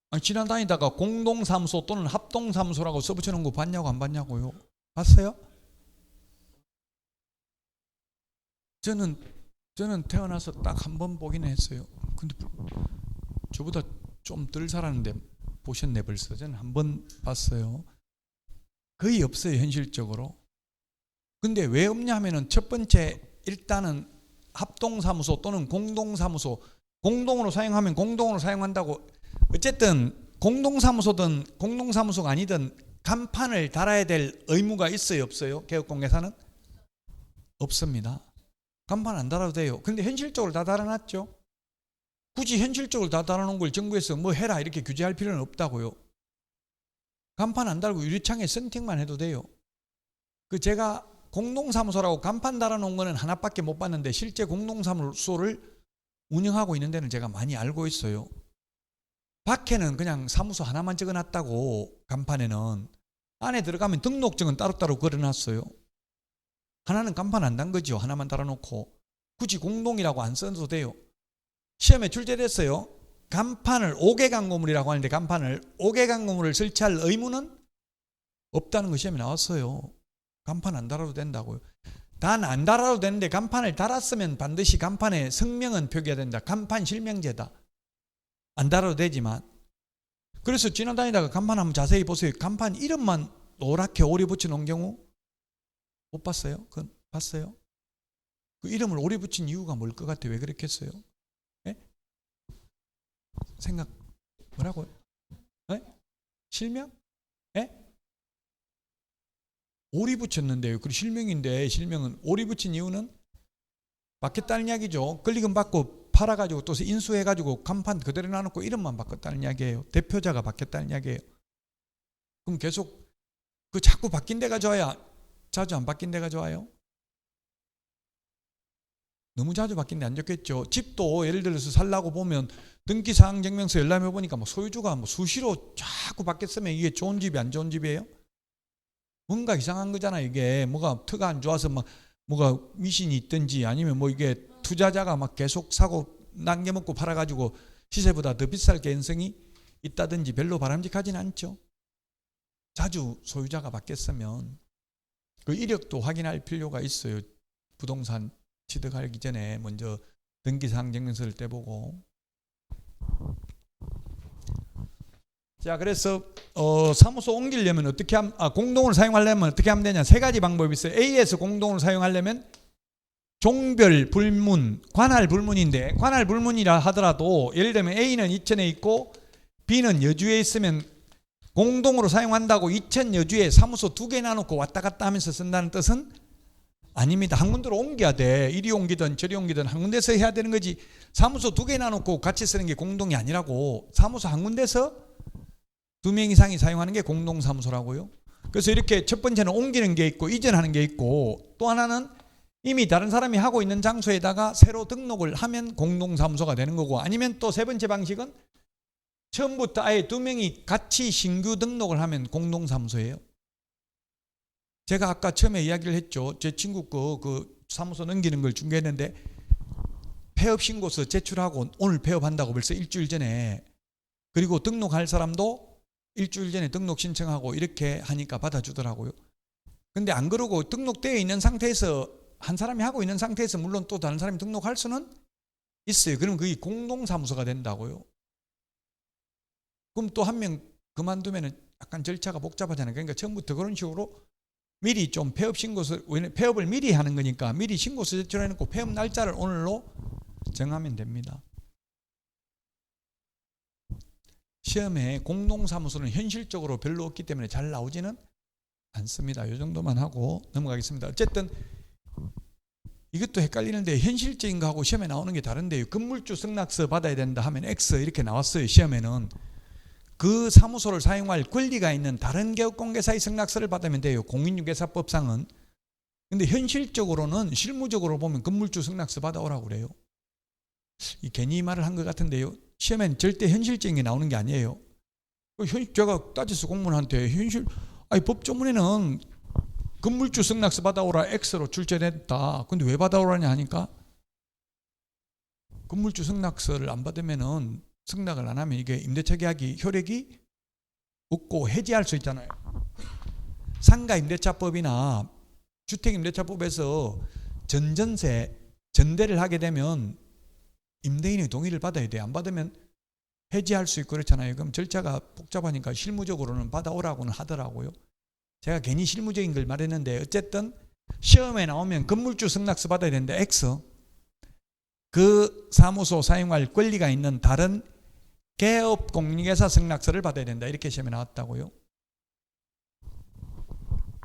아니, 지나다니다가 공동사무소 또는 합동사무소라고 써붙여 놓은 거 봤냐고 안 봤냐고요? 봤어요? 저는 태어나서 딱 한 번 보긴 했어요. 근데 저보다 좀 덜 살았는데 보셨네 벌써. 저는 한 번 봤어요. 거의 없어요 현실적으로. 근데 왜 없냐 하면은 첫 번째 일단은 합동사무소 또는 공동사무소, 공동으로 사용하면 공동으로 사용한다고. 어쨌든 공동사무소든 공동사무소가 아니든 간판을 달아야 될 의무가 있어요 없어요? 개업공개사는? 없습니다. 간판 안 달아도 돼요. 근데 현실적으로 다 달아놨죠. 굳이 현실적으로 다 달아놓은 걸 정부에서 뭐 해라 이렇게 규제할 필요는 없다고요. 간판 안 달고 유리창에 선택만 해도 돼요. 그 제가 공동사무소라고 간판 달아놓은 거는 하나밖에 못 봤는데 실제 공동사무소를 운영하고 있는 데는 제가 많이 알고 있어요. 밖에는 그냥 사무소 하나만 적어놨다고. 간판에는 안에 들어가면 등록증은 따로따로 걸어놨어요. 하나는 간판 안 단 거죠. 하나만 달아놓고. 굳이 공동이라고 안 써도 돼요. 시험에 출제됐어요. 간판을 5개강 고물이라고 하는데 간판을 5개강 고물을 설치할 의무는 없다는 거 시험에 나왔어요. 간판 안 달아도 된다고요. 단 안 달아도 되는데 간판을 달았으면 반드시 간판에 성명은 표기해야 된다. 간판 실명제다. 안 달아도 되지만. 그래서 지나다니다가 간판 한번 자세히 보세요. 간판 이름만 노랗게 오리 붙여놓은 경우 못 봤어요? 그건 봤어요? 그 이름을 오리 붙인 이유가 뭘 것 같아요? 왜 그렇게 했어요? 예? 생각 뭐라고요? 예? 실명? 예? 오리 붙였는데요. 그리고 실명인데 실명은 오리 붙인 이유는 바뀌었다는 이야기죠. 권리금 받고 팔아가지고 또 인수해가지고 간판 그대로 놔놓고 이름만 바꿨다는 이야기예요. 대표자가 바뀌었다는 이야기예요. 그럼 계속 그 자꾸 바뀐 데가 좋아요? 자주 안 바뀐 데가 좋아요? 너무 자주 바뀐 데 안 좋겠죠. 집도 예를 들어서 살라고 보면 등기사항 증명서 열람해 보니까 뭐 소유주가 뭐 수시로 자꾸 바뀌었으면 이게 좋은 집이 안 좋은 집이에요? 뭔가 이상한 거잖아요. 이게 뭐가 터가 안 좋아서 막 뭐가 미신이 있든지 아니면 뭐 이게 투자자가 막 계속 사고 남겨먹고 팔아가지고 시세보다 더 비쌀 개연성이 있다든지 별로 바람직하진 않죠. 자주 소유자가 바뀌었으면 그 이력도 확인할 필요가 있어요. 부동산 취득하기 전에 먼저 등기사항 증명서를 떼보고. 자, 그래서 사무소 옮기려면 어떻게 하면 공동을 사용하려면 어떻게 하면 되냐? 세 가지 방법이 있어요. A에서 공동을 사용하려면 종별 불문, 관할 불문인데 관할 불문이라 하더라도 예를 들면 A는 이천에 있고 B는 여주에 있으면 공동으로 사용한다고 이천 여주에 사무소 2개 나놓고 왔다 갔다 하면서 쓴다는 뜻은 아닙니다. 한 군데로 옮겨야 돼. 이리 옮기든 저리 옮기든 한 군데서 해야 되는 거지. 사무소 2개 나놓고 같이 쓰는 게 공동이 아니라고. 사무소 한 군데서 2명 이상이 사용하는 게 공동사무소라고요. 그래서 이렇게 첫 번째는 옮기는 게 있고 이전하는 게 있고 또 하나는 이미 다른 사람이 하고 있는 장소에다가 새로 등록을 하면 공동사무소가 되는 거고 아니면 또 세 번째 방식은 처음부터 아예 2명이 같이 신규 등록을 하면 공동사무소예요. 제가 아까 처음에 이야기를 했죠. 제 친구 그 사무소 넘기는 걸 중개했는데 폐업 신고서 제출하고 오늘 폐업한다고 벌써 일주일 전에 그리고 등록할 사람도 일주일 전에 등록 신청하고 이렇게 하니까 받아주더라고요. 근데 안 그러고 등록되어 있는 상태에서 한 사람이 하고 있는 상태에서 물론 또 다른 사람이 등록할 수는 있어요. 그럼 그게 공동사무소가 된다고요. 그럼 또 한 명 그만두면 약간 절차가 복잡하잖아요. 그러니까 처음부터 그런 식으로 미리 좀 폐업 신고서, 폐업을 미리 하는 거니까 미리 신고서 제출해놓고 폐업 날짜를 오늘로 정하면 됩니다. 시험에 공동사무소는 현실적으로 별로 없기 때문에 잘 나오지는 않습니다. 이 정도만 하고 넘어가겠습니다. 어쨌든 이것도 헷갈리는데 현실적인 거하고 시험에 나오는 게 다른데요. 건물주 승낙서 받아야 된다 하면 X 이렇게 나왔어요. 시험에는. 그 사무소를 사용할 권리가 있는 다른 개업공개사의 승낙서를 받으면 돼요. 공인중개사법상은. 근데 현실적으로는 실무적으로 보면 건물주 승낙서 받아오라고 그래요. 괜히 이 말을 한 것 같은데요. 시험엔 절대 현실적인 게 나오는 게 아니에요. 제가 따지서 공무원한테 법조문에는 건물주 승낙서 받아오라 X로 출제됐다. 근데 왜 받아오라냐 하니까 건물주 승낙서를 안 받으면은 승낙을 안 하면 이게 임대차 계약이 효력이 없고 해지할 수 있잖아요. 상가 임대차법이나 주택 임대차법에서 전대를 하게 되면 임대인의 동의를 받아야 돼요. 안 받으면 해지할 수 있고 그렇잖아요. 그럼 절차가 복잡하니까 실무적으로는 받아오라고는 하더라고요. 제가 괜히 실무적인 걸 말했는데 어쨌든 시험에 나오면 건물주 승낙서 받아야 되는데 X 그 사무소 사용할 권리가 있는 다른 개업 공인중개사 승낙서를 받아야 된다. 이렇게 시험에 나왔다고요.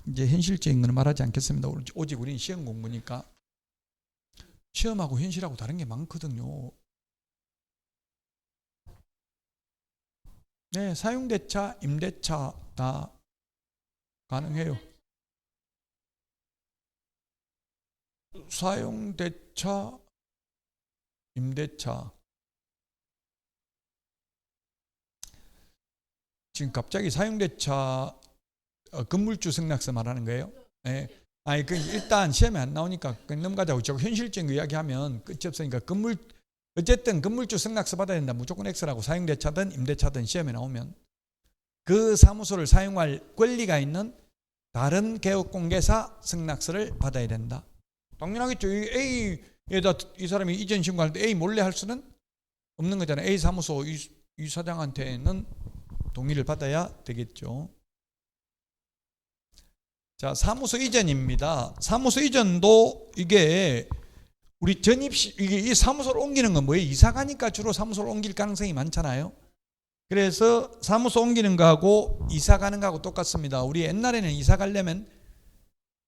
이제 현실적인 건 말하지 않겠습니다. 오직 우리는 시험 공부니까. 시험하고 현실하고 다른 게 많거든요. 네, 사용대차, 임대차 다 가능해요. 사용대차, 임대차. 지금 갑자기 사용대차 건물주 승낙서 말하는 거예요? 네. 일단 시험에 안 나오니까 넘어가자고. 저 현실적인 거 이야기하면 끝이 없으니까 어쨌든 건물주 승낙서 받아야 된다. 무조건 X라고 사용대차든 임대차든 시험에 나오면 그 사무소를 사용할 권리가 있는 다른 개업공개사 승낙서를 받아야 된다. 당연하겠죠. A에다 이 사람이 이전 신고할 때 A 몰래 할 수는 없는 거잖아요. A 사무소 이 사장한테는 동의를 받아야 되겠죠. 자, 사무소 이전입니다. 사무소 이전도 이게 우리 이게 이 사무소를 옮기는 건 뭐예요? 이사 가니까 주로 사무소를 옮길 가능성이 많잖아요. 그래서 사무소 옮기는 거하고 이사 가는 거하고 똑같습니다. 우리 옛날에는 이사 가려면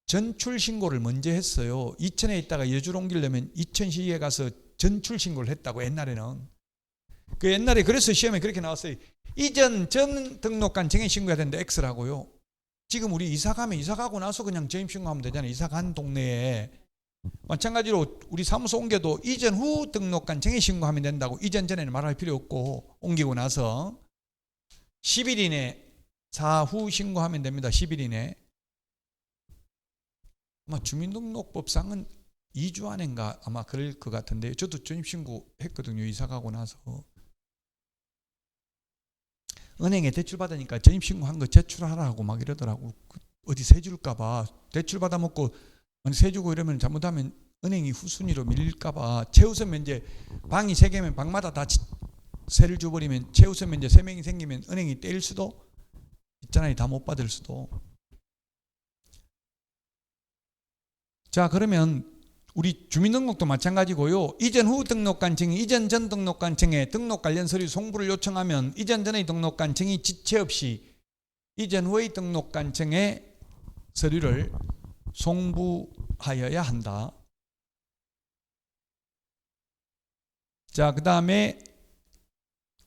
전출 신고를 먼저 했어요. 이천에 있다가 여주로 옮기려면 이천시에 가서 전출 신고를 했다고 옛날에는. 그 옛날에 그래서 시험에 그렇게 나왔어요. 이전 전 등록관 정해 신고해야 되는데 X라고요. 지금 우리 이사 가면 이사 가고 나서 그냥 전입 신고하면 되잖아요. 이사 간 동네에. 마찬가지로 우리 사무소 옮겨도 이전 후 등록관 정해 신고하면 된다고. 이전 전에는 말할 필요 없고 옮기고 나서 10일 이내 사후 신고하면 됩니다. 10일 이내. 아마 주민등록법상은 2주 안인가 아마 그럴 것 같은데 저도 전입신고 했거든요. 이사 가고 나서. 은행에 대출 받으니까 전입신고한 거 제출하라고 막 이러더라고. 어디 세 줄까봐. 대출 받아먹고 세 주고 이러면 잘못하면 은행이 후순위로 밀릴까봐. 최우선 면제 방이 3개면 방마다 다 세를 줘버리면 최우선 면제 3명이 생기면 은행이 떼일 수도 있잖아요. 다 못 받을 수도. 자, 그러면 우리 주민등록도 마찬가지고요. 이전 후 등록관 증이 이전 전 등록관 증에 등록 관련 서류 송부를 요청하면 이전 전의 등록관 증이 지체 없이 이전 후의 등록관 증에 서류를 송부하여야 한다. 자, 그 다음에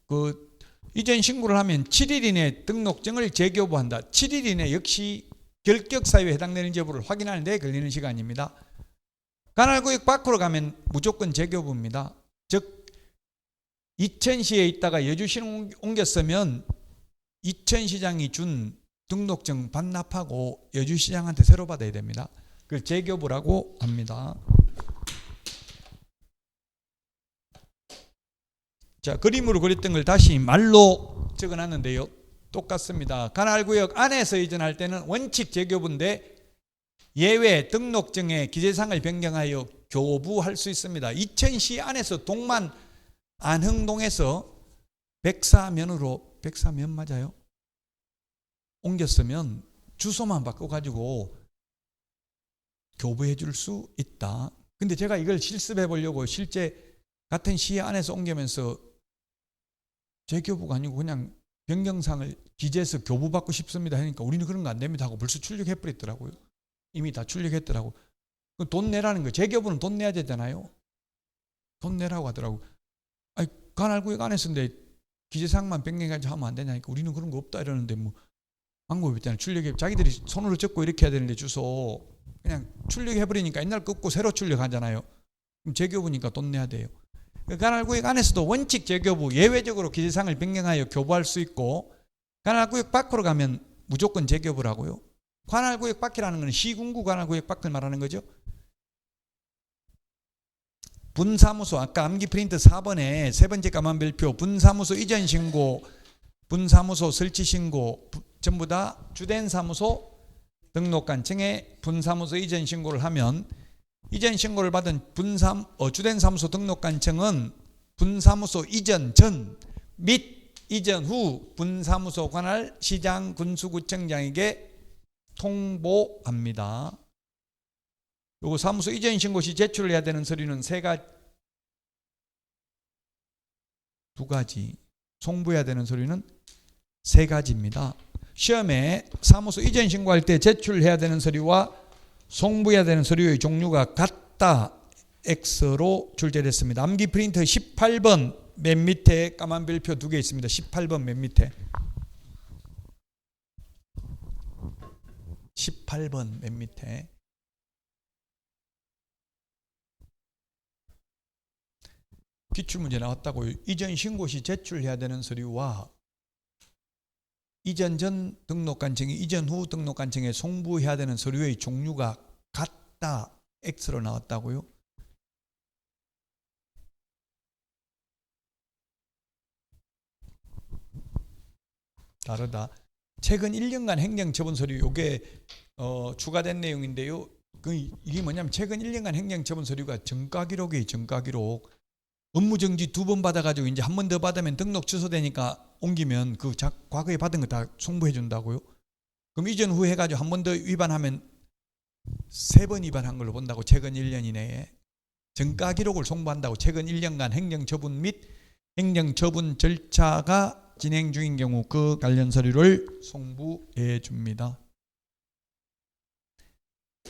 그 이전 신고를 하면 7일 이내 등록증을 재교부한다. 7일 이내 역시 결격 사유에 해당되는 여부를 확인하는 데 걸리는 시간입니다. 관할구역 밖으로 가면 무조건 재교부입니다. 즉 이천시에 있다가 여주시로 옮겼으면 이천시장이 준 등록증 반납하고 여주시장한테 새로 받아야 됩니다. 그걸 재교부라고 합니다. 자, 그림으로 그렸던 걸 다시 말로 적어놨는데요. 똑같습니다. 관할구역 안에서 이전할 때는 원칙 재교부인데 예외 등록증에 기재사항을 변경하여 교부할 수 있습니다. 이천시 안에서 동만 안흥동에서 백사면으로 백사면 맞아요? 옮겼으면 주소만 바꿔가지고 교부해 줄 수 있다. 근데 제가 이걸 실습해 보려고 실제 같은 시 안에서 옮기면서 재교부가 아니고 그냥 변경사항을 기재해서 교부받고 싶습니다 하니까 우리는 그런 거 안 됩니다 하고 벌써 출력해 버렸더라고요. 이미 다 출력했더라고. 돈 내라는 거. 재교부는 돈 내야 되잖아요. 돈 내라고 하더라고. 아니, 관할구역 안에서인데 기재사항만 변경해가지고 하면 안 되냐니까 우리는 그런 거 없다 이러는데 뭐 방법이 있잖아요. 출력해. 자기들이 손으로 적고 이렇게 해야 되는데 주소 그냥 출력해버리니까 옛날 거 없고 새로 출력하잖아요. 그럼 재교부니까 돈 내야 돼요. 관할구역 안에서도 원칙 재교부 예외적으로 기재사항을 변경하여 교부할 수 있고 관할구역 밖으로 가면 무조건 재교부라고요. 관할구역 밖이라는 것은 시군구 관할구역 밖을 말하는 거죠. 분사무소 아까 암기 프린트 4번에 세 번째 까만별표 분사무소 이전 신고 분사무소 설치 신고 전부 다 주된 사무소 등록관청에 분사무소 이전 신고를 하면 이전 신고를 받은 주된 사무소 등록관청은 분사무소 이전 전 및 이전 후 분사무소 관할 시장 군수구청장에게 통보합니다. 요거 사무소 이전 신고 시 제출을 해야 되는 서류는 두 가지, 송부해야 되는 서류는 3가지입니다. 시험에 사무소 이전 신고할 때 제출해야 되는 서류와 송부해야 되는 서류의 종류가 같다. X로 출제됐습니다. 암기 프린트 18번 맨 밑에 까만 별표 2개 있습니다. 18번 맨 밑에 18번 맨 밑에 기출문제 나왔다고요. 이전 신고 시 제출해야 되는 서류와 이전 전 등록관청이 이전 후 등록관청에 송부해야 되는 서류의 종류가 같다. X로 나왔다고요. 다르다. 최근 1년간 행정처분 서류 요게 추가된 내용인데요. 이게 뭐냐면 최근 1년간 행정처분 서류가 정가기록이에요. 정가기록. 업무정지 2번 받아가지고 이제 한 번 더 받으면 등록 취소되니까 옮기면 그 과거에 받은 거 다 송부해 준다고요. 그럼 이전 후 해가지고 한 번 더 위반하면 3번 위반한 걸로 본다고. 최근 1년 이내에 정가 기록을 송부한다고. 최근 1년간 행정처분 및 행정처분 절차가 진행 중인 경우 그 관련 서류를 송부해 줍니다.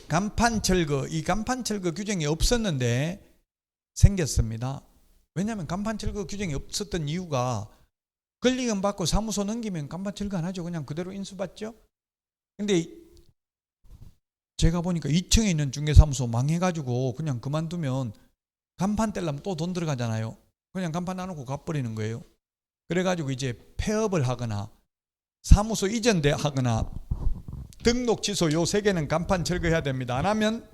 간판 철거. 이 간판 철거 규정이 없었는데 생겼습니다. 왜냐하면 간판 철거 규정이 없었던 이유가 권리금 받고 사무소 넘기면 간판 철거 안 하죠. 그냥 그대로 인수받죠. 근데 제가 보니까 2층에 있는 중개사무소 망해가지고 그냥 그만두면 간판 떼려면 또 돈 들어가잖아요. 그냥 간판 안 하고 가버리는 거예요. 그래가지고 이제 폐업을 하거나 사무소 이전하거나 등록 취소 요 3개는 간판 철거해야 됩니다. 안 하면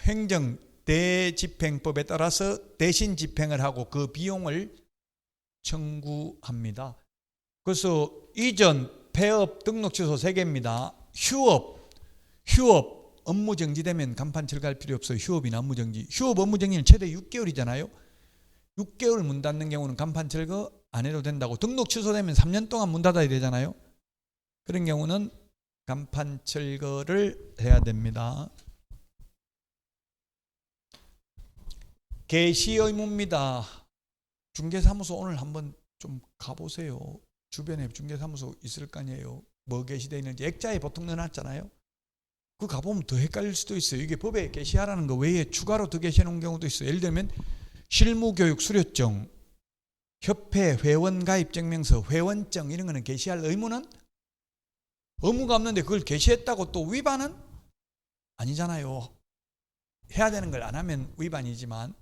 행정 대집행법에 따라서 대신 집행을 하고 그 비용을 청구합니다. 그래서 이전, 폐업, 등록 취소 3개입니다. 휴업 업무 정지되면 간판 철거할 필요 없어요. 휴업이나 업무 정지. 휴업 업무 정지는 최대 6개월이잖아요. 6개월 문 닫는 경우는 간판 철거 안 해도 된다고. 등록 취소되면 3년 동안 문 닫아야 되잖아요. 그런 경우는 간판 철거를 해야 됩니다. 개시 의무입니다. 중개사무소 오늘 한번 좀 가보세요. 주변에 중개사무소 있을 거 아니에요. 뭐 게시되어 있는지 액자에 보통 넣어놨잖아요. 그 가보면 더 헷갈릴 수도 있어요. 이게 법에 게시하라는 거 외에 추가로 더 게시해 놓은 경우도 있어요. 예를 들면 실무교육 수료증, 협회 회원 가입 증명서, 회원증 이런 거는 게시할 의무는 의무가 없는데 그걸 게시했다고 또 위반은 아니잖아요. 해야 되는 걸 안 하면 위반이지만.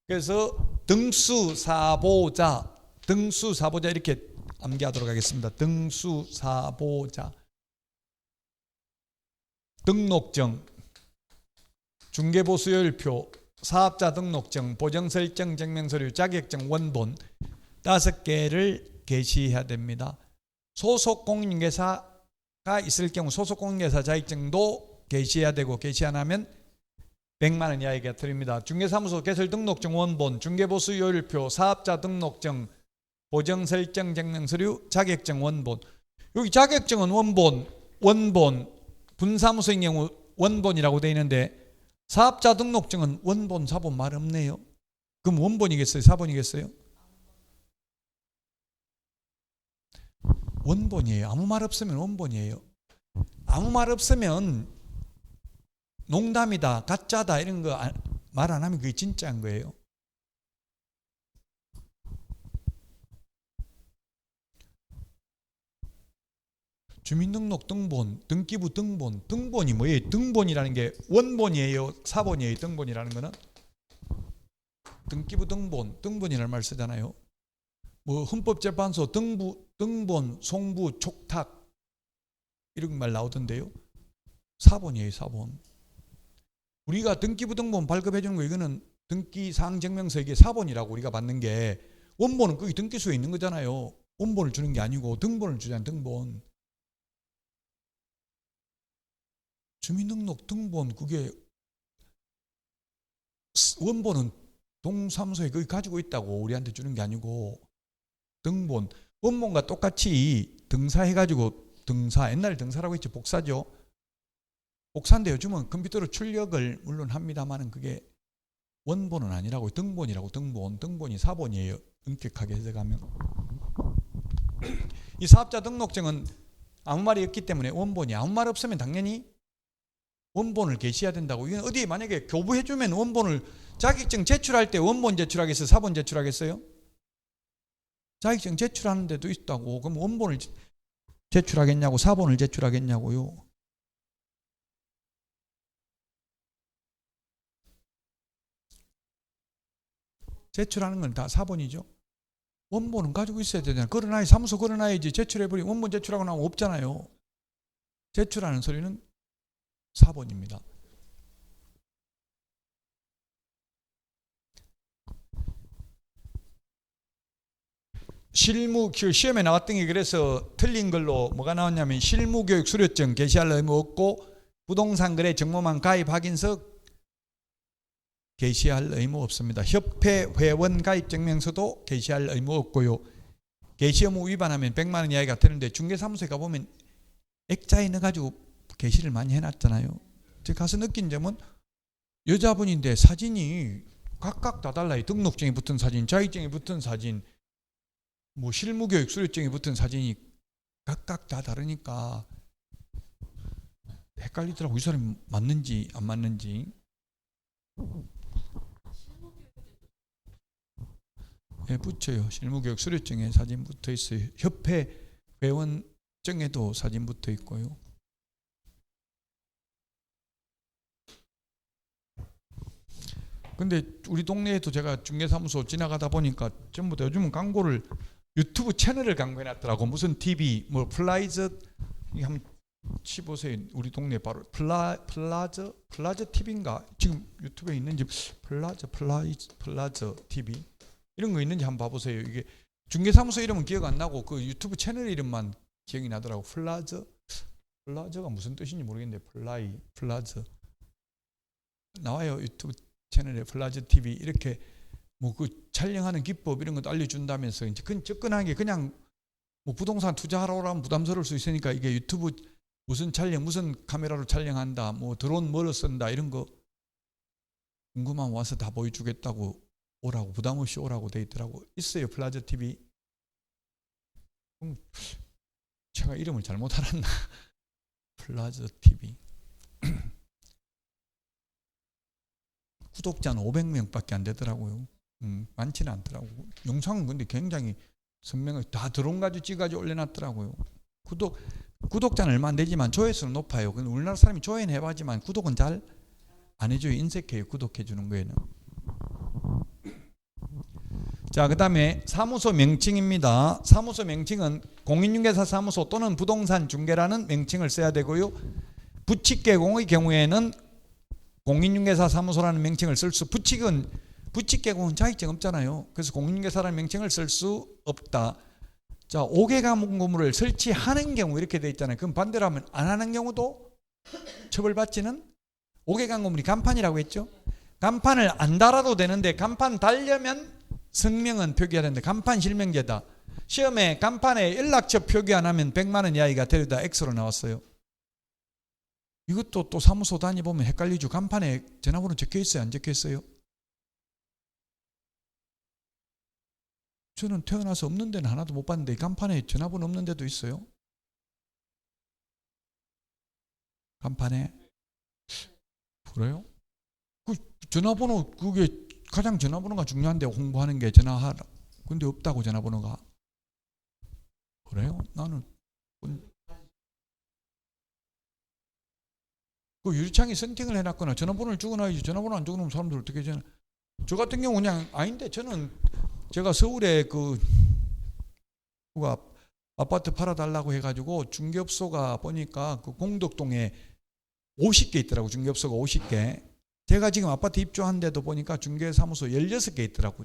그래서 등수사보자 이렇게 암기하도록 하겠습니다. 등수사보자, 등록증, 중개보수요일표, 사업자 등록증, 보정설정 증명서류, 자격증 원본 5개를 게시해야 됩니다. 소속 공인중개사가 있을 경우 소속 공인중개사 자격증도 게시해야 되고, 게시 안 하면 100만 원 이하의 과태료입니다. 중개사무소 개설 등록증 원본, 중개보수요일표, 사업자 등록증, 보정설정 증명서류, 자격증 원본. 여기 자격증은 원본, 분사무소인 경우 원본이라고 되어 있는데 사업자 등록증은 원본, 사본 말 없네요. 그럼 원본이겠어요? 사본이겠어요? 원본이에요. 아무 말 없으면 원본이에요. 아무 말 없으면 농담이다, 가짜다 이런 거 말 안 하면 그게 진짜인 거예요. 주민등록 등본, 등기부 등본, 등본이 뭐예요? 등본이라는 게 원본이에요? 사본이에요? 등본이라는 거는? 등기부 등본이라는 말 쓰잖아요. 뭐 헌법재판소 등본, 송부, 촉탁 이런 말 나오던데요. 사본이에요, 사본. 우리가 등기부 등본 발급해 주는 거 이거는 등기사항증명서 이게 사본이라고 우리가 받는 게, 원본은 거기 등기소에 있는 거잖아요. 원본을 주는 게 아니고 등본을 주잖아요. 등본. 주민등록 등본 그게 원본은 동사무소에 거기 가지고 있다고 우리한테 주는 게 아니고, 등본 원본과 똑같이 등사해가지고 옛날에 등사라고 했죠. 복사죠. 복사인데 요즘은 컴퓨터로 출력을 물론 합니다만은 그게 원본은 아니라고. 등본이라고. 등본이 사본이에요. 엄격하게 해석하면. 이 사업자 등록증은 아무 말이 없기 때문에 원본이. 아무 말 없으면 당연히 원본을 게시해야 된다고. 이건 어디 만약에 교부해주면 원본을, 자격증 제출할 때 원본 제출하겠어요? 사본 제출하겠어요? 자격증 제출하는 데도 있다고. 그럼 원본을 제출하겠냐고, 사본을 제출하겠냐고요. 제출하는 건 다 사본이죠. 원본은 가지고 있어야 되잖아요. 걸어놔야, 사무소 걸어놔야지. 제출해버리면 원본 제출하고 나면 없잖아요. 제출하는 서류는 사본입니다. 실무 시험에 나왔던 게 그래서 틀린 걸로 뭐가 나왔냐면 실무교육 수료증 게시할 의무 없고 부동산 거래 정모만 가입 확인서 게시할 의무 없습니다. 협회 회원 가입 증명서도 게시할 의무 없고요. 게시 의무 위반하면 100만 원 이하가 되는데 중개사무소에 가보면 액자에 넣어가지고 게시를 많이 해놨잖아요. 제가 가서 느낀 점은 여자분인데 사진이 각각 다 달라요. 등록증에 붙은 사진, 자격증에 붙은 사진, 뭐 실무교육 수료증에 붙은 사진이 각각 다 다르니까 헷갈리더라고. 이 사람이 맞는지 안 맞는지. 예, 붙여요. 실무교육 수료증에 사진 붙어 있어요. 협회 회원증에도 사진 붙어 있고요. 근데 우리 동네에도 제가 중개사무소 지나가다 보니까 전부 다 요즘은 광고를 유튜브 채널을 광고해놨더라고. 무슨 TV, 뭐 플라이즈, 이게 한번 치보세요. 우리 동네 바로 플라즈 TV인가? 지금 유튜브에 있는지 플라즈 TV 이런 거 있는지 한번 봐보세요. 이게 중개사무소 이름은 기억 안 나고 그 유튜브 채널 이름만 기억이 나더라고. 플라즈가 무슨 뜻인지 모르겠는데 플라즈 나와요. 유튜브 채널에 플라즈 TV 이렇게 뭐 그 촬영하는 기법 이런 것도 알려준다면서 이제 접근하는 게 그냥 뭐 부동산 투자하러 오라면 부담스러울 수 있으니까 이게 유튜브 무슨 촬영 무슨 카메라로 촬영한다 뭐 드론 뭐로 쓴다 이런 거 궁금하면 와서 다 보여주겠다고 오라고 부담 없이 오라고 돼 있더라고. 있어요. 플라즈 TV. 제가 이름을 잘못 알았나. 플라즈 TV. 구독자는 500명밖에 안 되더라고요. 많지는 않더라고요. 영상은 근데 굉장히 선명하게 다 드론 가지고 찍어가지고 올려놨더라고요. 구독자는 얼마 안 되지만 조회수는 높아요. 근데 우리나라 사람이 조회는 해봤지만 구독은 잘 안 해줘요. 인색해요. 구독해 주는 거에는. 자, 그 다음에 사무소 명칭입니다. 사무소 명칭은 공인중개사 사무소 또는 부동산 중개라는 명칭을 써야 되고요. 부칙개공의 경우에는 공인중개사 사무소라는 명칭을 쓸 수, 부칙개공은 자격증 없잖아요. 그래서 공인중개사라는 명칭을 쓸 수 없다. 자, 5개 가공건물을 설치하는 경우 이렇게 돼 있잖아요. 그럼 반대로 하면 안 하는 경우도 처벌받지는 5개 가공건물이 간판이라고 했죠. 간판을 안 달아도 되는데 간판 달려면 성명은 표기해야 되는데 간판 실명제다. 시험에 간판에 연락처 표기 안 하면 100만 원 이하가 데려다 X로 나왔어요. 이것도 또 사무소 다니보면 헷갈리죠. 간판에 전화번호 적혀 있어요? 안 적혀 있어요? 저는 태어나서 없는 데는 하나도 못 봤는데 간판에 전화번호 없는 데도 있어요? 간판에? 그래요? 그 전화번호 그게 가장 전화번호가 중요한데 홍보하는 게 전화하라. 근데 없다고 전화번호가. 그래요? 나는 그 유리창에 선팅을 해놨거나 전화번호를 적어놔야지. 전화번호 안 적어놓으면 사람들 어떻게 전화? 저 같은 경우 그냥 아닌데 저는 제가 서울에 그 누가 아파트 팔아달라고 해가지고 중개업소가 보니까 그 공덕동에 50개 있더라고. 중개업소가 50개. 제가 지금 아파트 입주한 데도 보니까 중개사무소 16개 있더라고.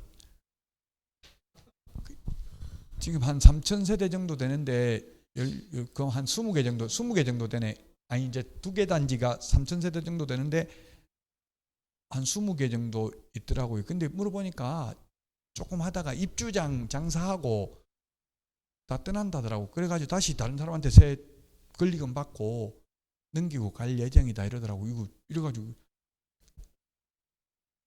지금 한 3,000세대 정도 되는데 한 20개 정도 되네. 아니 이제 2개 단지가 3,000세대 정도 되는데 한 20개 정도 있더라고요. 근데 물어보니까 조금 하다가 입주장 장사하고 다 떠난다더라고. 그래가지고 다시 다른 사람한테 새 권리금 받고 넘기고 갈 예정이다 이러더라고. 이거 이래가지고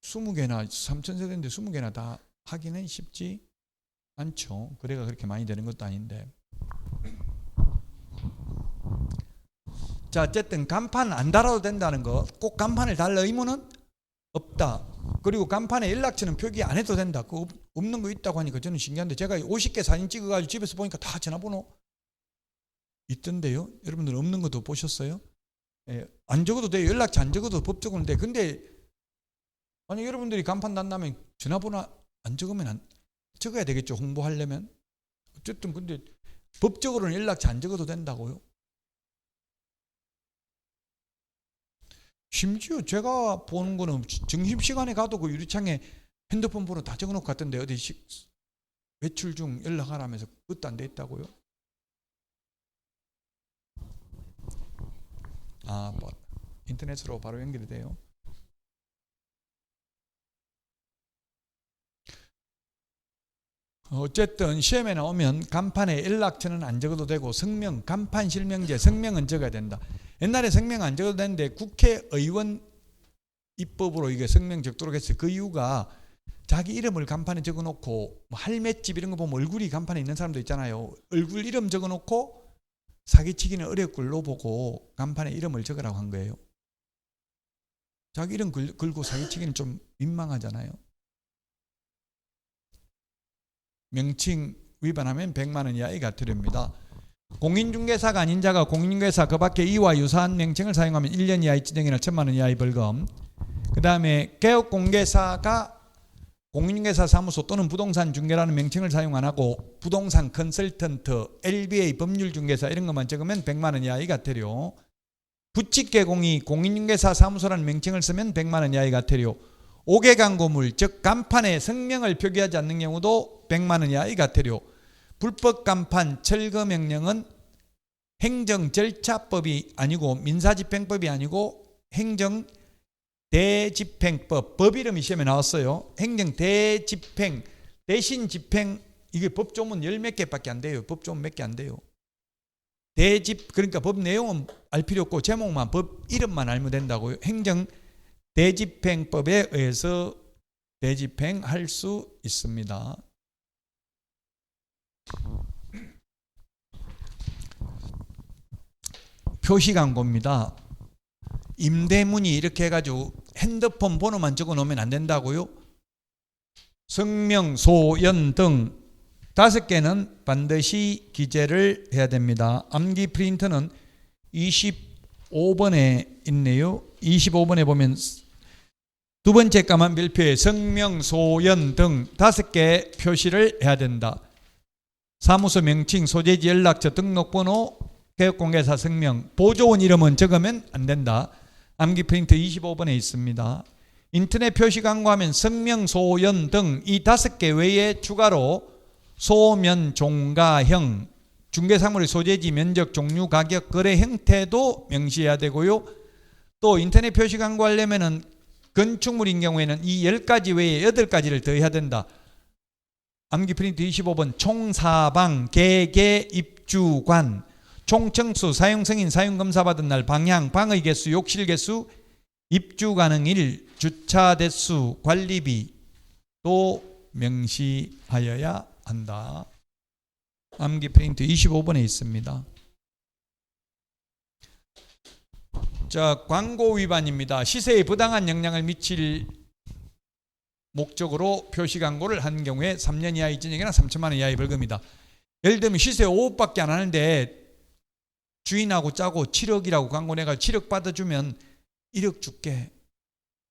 20개나 3,000세대인데 20개나 다 하기는 쉽지 않죠. 거래가 그렇게 많이 되는 것도 아닌데. 자, 어쨌든 간판 안 달아도 된다는 거, 꼭 간판을 달 의무는 없다. 그리고 간판에 연락처는 표기 안 해도 된다. 그거 없는 거 있다고 하니까 저는 신기한데 제가 50개 사진 찍어가지고 집에서 보니까 다 전화번호 있던데요. 여러분들 없는 것도 보셨어요? 예, 안 적어도 돼요. 연락처 안 적어도 법적으로는 돼. 근데 만약 여러분들이 간판 단다면 전화번호 안 적으면 적어야 되겠죠. 홍보하려면. 어쨌든 근데 법적으로는 연락처 안 적어도 된다고요. 심지어 제가 보는 거는 점심시간에 가도 그 유리창에 핸드폰 번호 다 적어놓고 갔던데 어디 외출 중 연락하라면서 그것도 안 돼 있다고요? 뭐 인터넷으로 바로 연결이 돼요. 어쨌든 시험에 나오면 간판에 연락처는 안 적어도 되고 성명, 간판 실명제, 성명은 적어야 된다. 옛날에 성명 안 적어도 되는데 국회의원 입법으로 이게 성명 적도록 했어요. 그 이유가 자기 이름을 간판에 적어놓고 뭐 할맷집 이런 거 보면 얼굴이 간판에 있는 사람도 있잖아요. 얼굴 이름 적어놓고 사기치기는 어렵걸로 보고 간판에 이름을 적으라고 한 거예요. 자기 이름 걸고 사기치기는 좀 민망하잖아요. 명칭 위반하면 100만 원 이하의 과태료입니다. 공인중개사가 아닌 자가 공인중개사 그 밖에 이와 유사한 명칭을 사용하면 1년 이하의 지정이나 1000만 원 이하의 벌금. 그 다음에 개업공개사가 공인중개사 사무소 또는 부동산 중개라는 명칭을 사용 안 하고 부동산 컨설턴트, LBA 법률중개사 이런 것만 적으면 100만 원 이하의 과태료. 부칙개공이 공인중개사 사무소라는 명칭을 쓰면 100만 원 이하의 과태료. 5개 광고물 즉 간판에 성명을 표기하지 않는 경우도 100만 원 이하의 과태료. 불법 간판 철거 명령은 행정절차법이 아니고 민사집행법이 아니고 행정대집행법. 법 이름이 시험에 나왔어요. 행정대집행 대신 집행. 이게 법조문 10몇 개밖에 안 돼요. 법조문 몇 개 안 돼요. 대집 그러니까 법 내용은 알 필요 없고 제목만 법 이름만 알면 된다고요. 행정대집행법에 의해서 대집행할 수 있습니다. 표시광고입니다. 임대문의 이렇게 해가지고 핸드폰 번호만 적어 놓으면 안 된다고요. 성명, 소연 등 5개는 반드시 기재를 해야 됩니다. 암기 프린트는 25번에 있네요. 25번에 보면 두 번째 까만 별표에 성명, 소연 등 5개 표시를 해야 된다. 사무소 명칭, 소재지, 연락처, 등록번호, 개업공개사 성명, 보조원 이름은 적으면 안 된다. 암기 프린트 25번에 있습니다. 인터넷 표시 광고하면 성명, 소연 등 이 5개 외에 추가로 소면, 종가형, 중개사물의 소재지, 면적, 종류, 가격, 거래 형태도 명시해야 되고요. 또 인터넷 표시 광고하려면 건축물인 경우에는 이 10가지 외에 8가지를 더 해야 된다. 암기 프린트 25번 총사방, 계계, 입주관, 총청수, 사용승인, 사용검사받은 날, 방향, 방의 개수, 욕실 개수, 입주 가능일, 주차 대수, 관리비 또 명시하여야 한다. 암기 프린트 25번에 있습니다. 자, 광고 위반입니다. 시세에 부당한 영향을 미칠 목적으로 표시 광고를 한 경우에 3년 이하의 징역이나 3천만 원 이하의 벌금이다. 예를 들면 시세 5억밖에 안 하는데 주인하고 짜고 7억이라고 광고 내가 7억 받아주면 1억 줄게.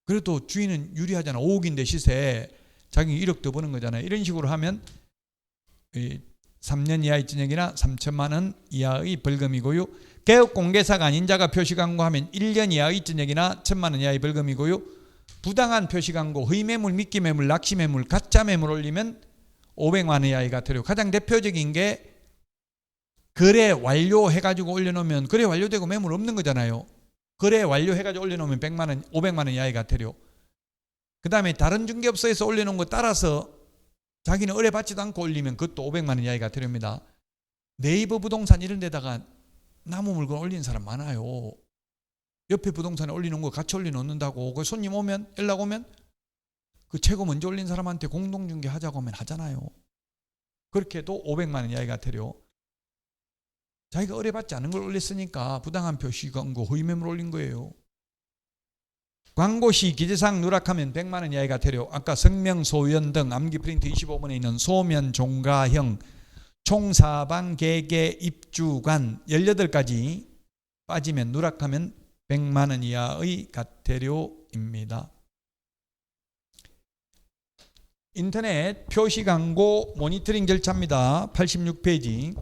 그래도 주인은 유리하잖아. 5억인데 시세 자기 1억 더 버는 거잖아요. 이런 식으로 하면 3년 이하의 징역이나 3천만 원 이하의 벌금이고요. 개업공개사가 아닌 자가 표시 광고하면 1년 이하의 징역이나 1천만 원 이하의 벌금이고요. 부당한 표시 광고, 허위매물, 미끼매물, 낚시매물, 가짜매물 올리면 500만 원 이하의 과태료. 가장 대표적인 게 거래 완료해가지고 올려놓으면 거래 완료되고 매물 없는 거잖아요. 거래 완료해가지고 올려놓으면 100만 원, 500만 원 이하의 과태료. 그 다음에 다른 중개업소에서 올려놓은 거 따라서 자기는 의뢰받지도 않고 올리면 그것도 500만 원 이하의 과태료입니다. 네이버 부동산 이런 데다가 나무 물건 올리는 사람 많아요. 옆에 부동산에 올리는 거 같이 올려놓는다고. 그 손님 오면 연락 오면 그 최고 먼저 올린 사람한테 공동중개 하자고 하면 하잖아요. 그렇게 해도 500만 원 이하의 과태료. 자기가 의뢰받지 않은 걸 올렸으니까 부당한 표시 광고, 허위매물 올린 거예요. 광고 시 기재사항 누락하면 100만 원 이하의 과태료. 아까 성명, 소연 등 암기 프린트 25번에 있는 소면, 종가형, 총사방, 계계, 입주관 18가지 빠지면 누락하면 100만 원 이하의 과태료입니다. 인터넷 표시 광고 모니터링 절차입니다. 86페이지.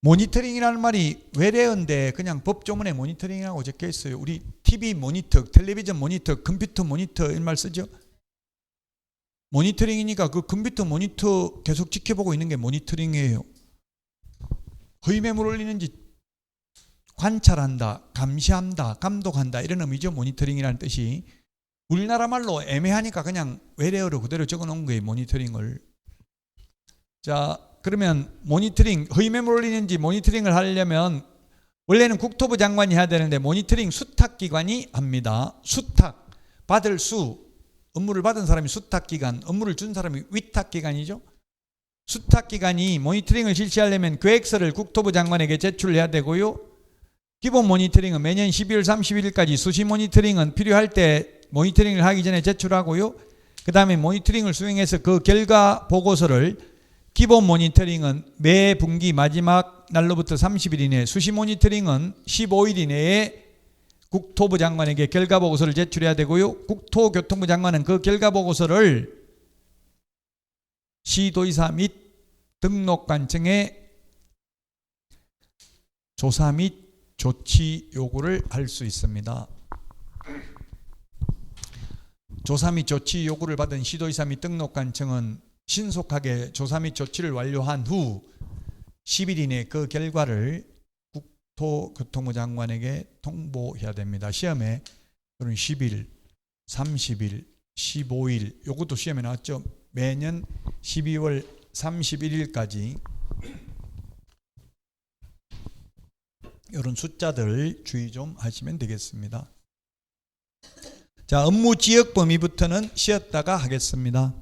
모니터링이라는 말이 외래어인데 그냥 법조문에 모니터링이라고 적혀 있어요. 우리 TV 모니터, 텔레비전 모니터, 컴퓨터 모니터 이런 말 쓰죠. 모니터링이니까 그 컴퓨터 모니터 계속 지켜보고 있는 게 모니터링이에요. 허위 매물 올리는지 관찰한다, 감시한다, 감독한다 이런 의미죠. 모니터링이라는 뜻이. 우리나라 말로 애매하니까 그냥 외래어로 그대로 적어 놓은 거예요. 모니터링을. 자, 그러면 모니터링, 허위 매물 올리는지 모니터링을 하려면 원래는 국토부 장관이 해야 되는데 모니터링 수탁기관이 합니다. 수탁, 받을 수, 업무를 받은 사람이 수탁기관, 업무를 준 사람이 위탁기관이죠. 수탁기관이 모니터링을 실시하려면 계획서를 국토부 장관에게 제출해야 되고요. 기본 모니터링은 매년 12월 31일까지, 수시 모니터링은 필요할 때 모니터링을 하기 전에 제출하고요. 그 다음에 모니터링을 수행해서 그 결과 보고서를, 기본 모니터링은 매 분기 마지막 날로부터 30일 이내, 수시 모니터링은 15일 이내에 국토부 장관에게 결과 보고서를 제출해야 되고요. 국토교통부 장관은 그 결과 보고서를 시도의사 및 등록관청에 조사 및 조치 요구를 할 수 있습니다. 조사 및 조치 요구를 받은 시도의사 및 등록관청은 신속하게 조사 및 조치를 완료한 후 10일 이내 그 결과를 국토교통부 장관에게 통보해야 됩니다. 시험에 그런 10일, 30일, 15일 요것도 시험에 나왔죠. 매년 12월 31일까지 이런 숫자들 주의 좀 하시면 되겠습니다. 자, 업무 지역 범위부터는 쉬었다가 하겠습니다.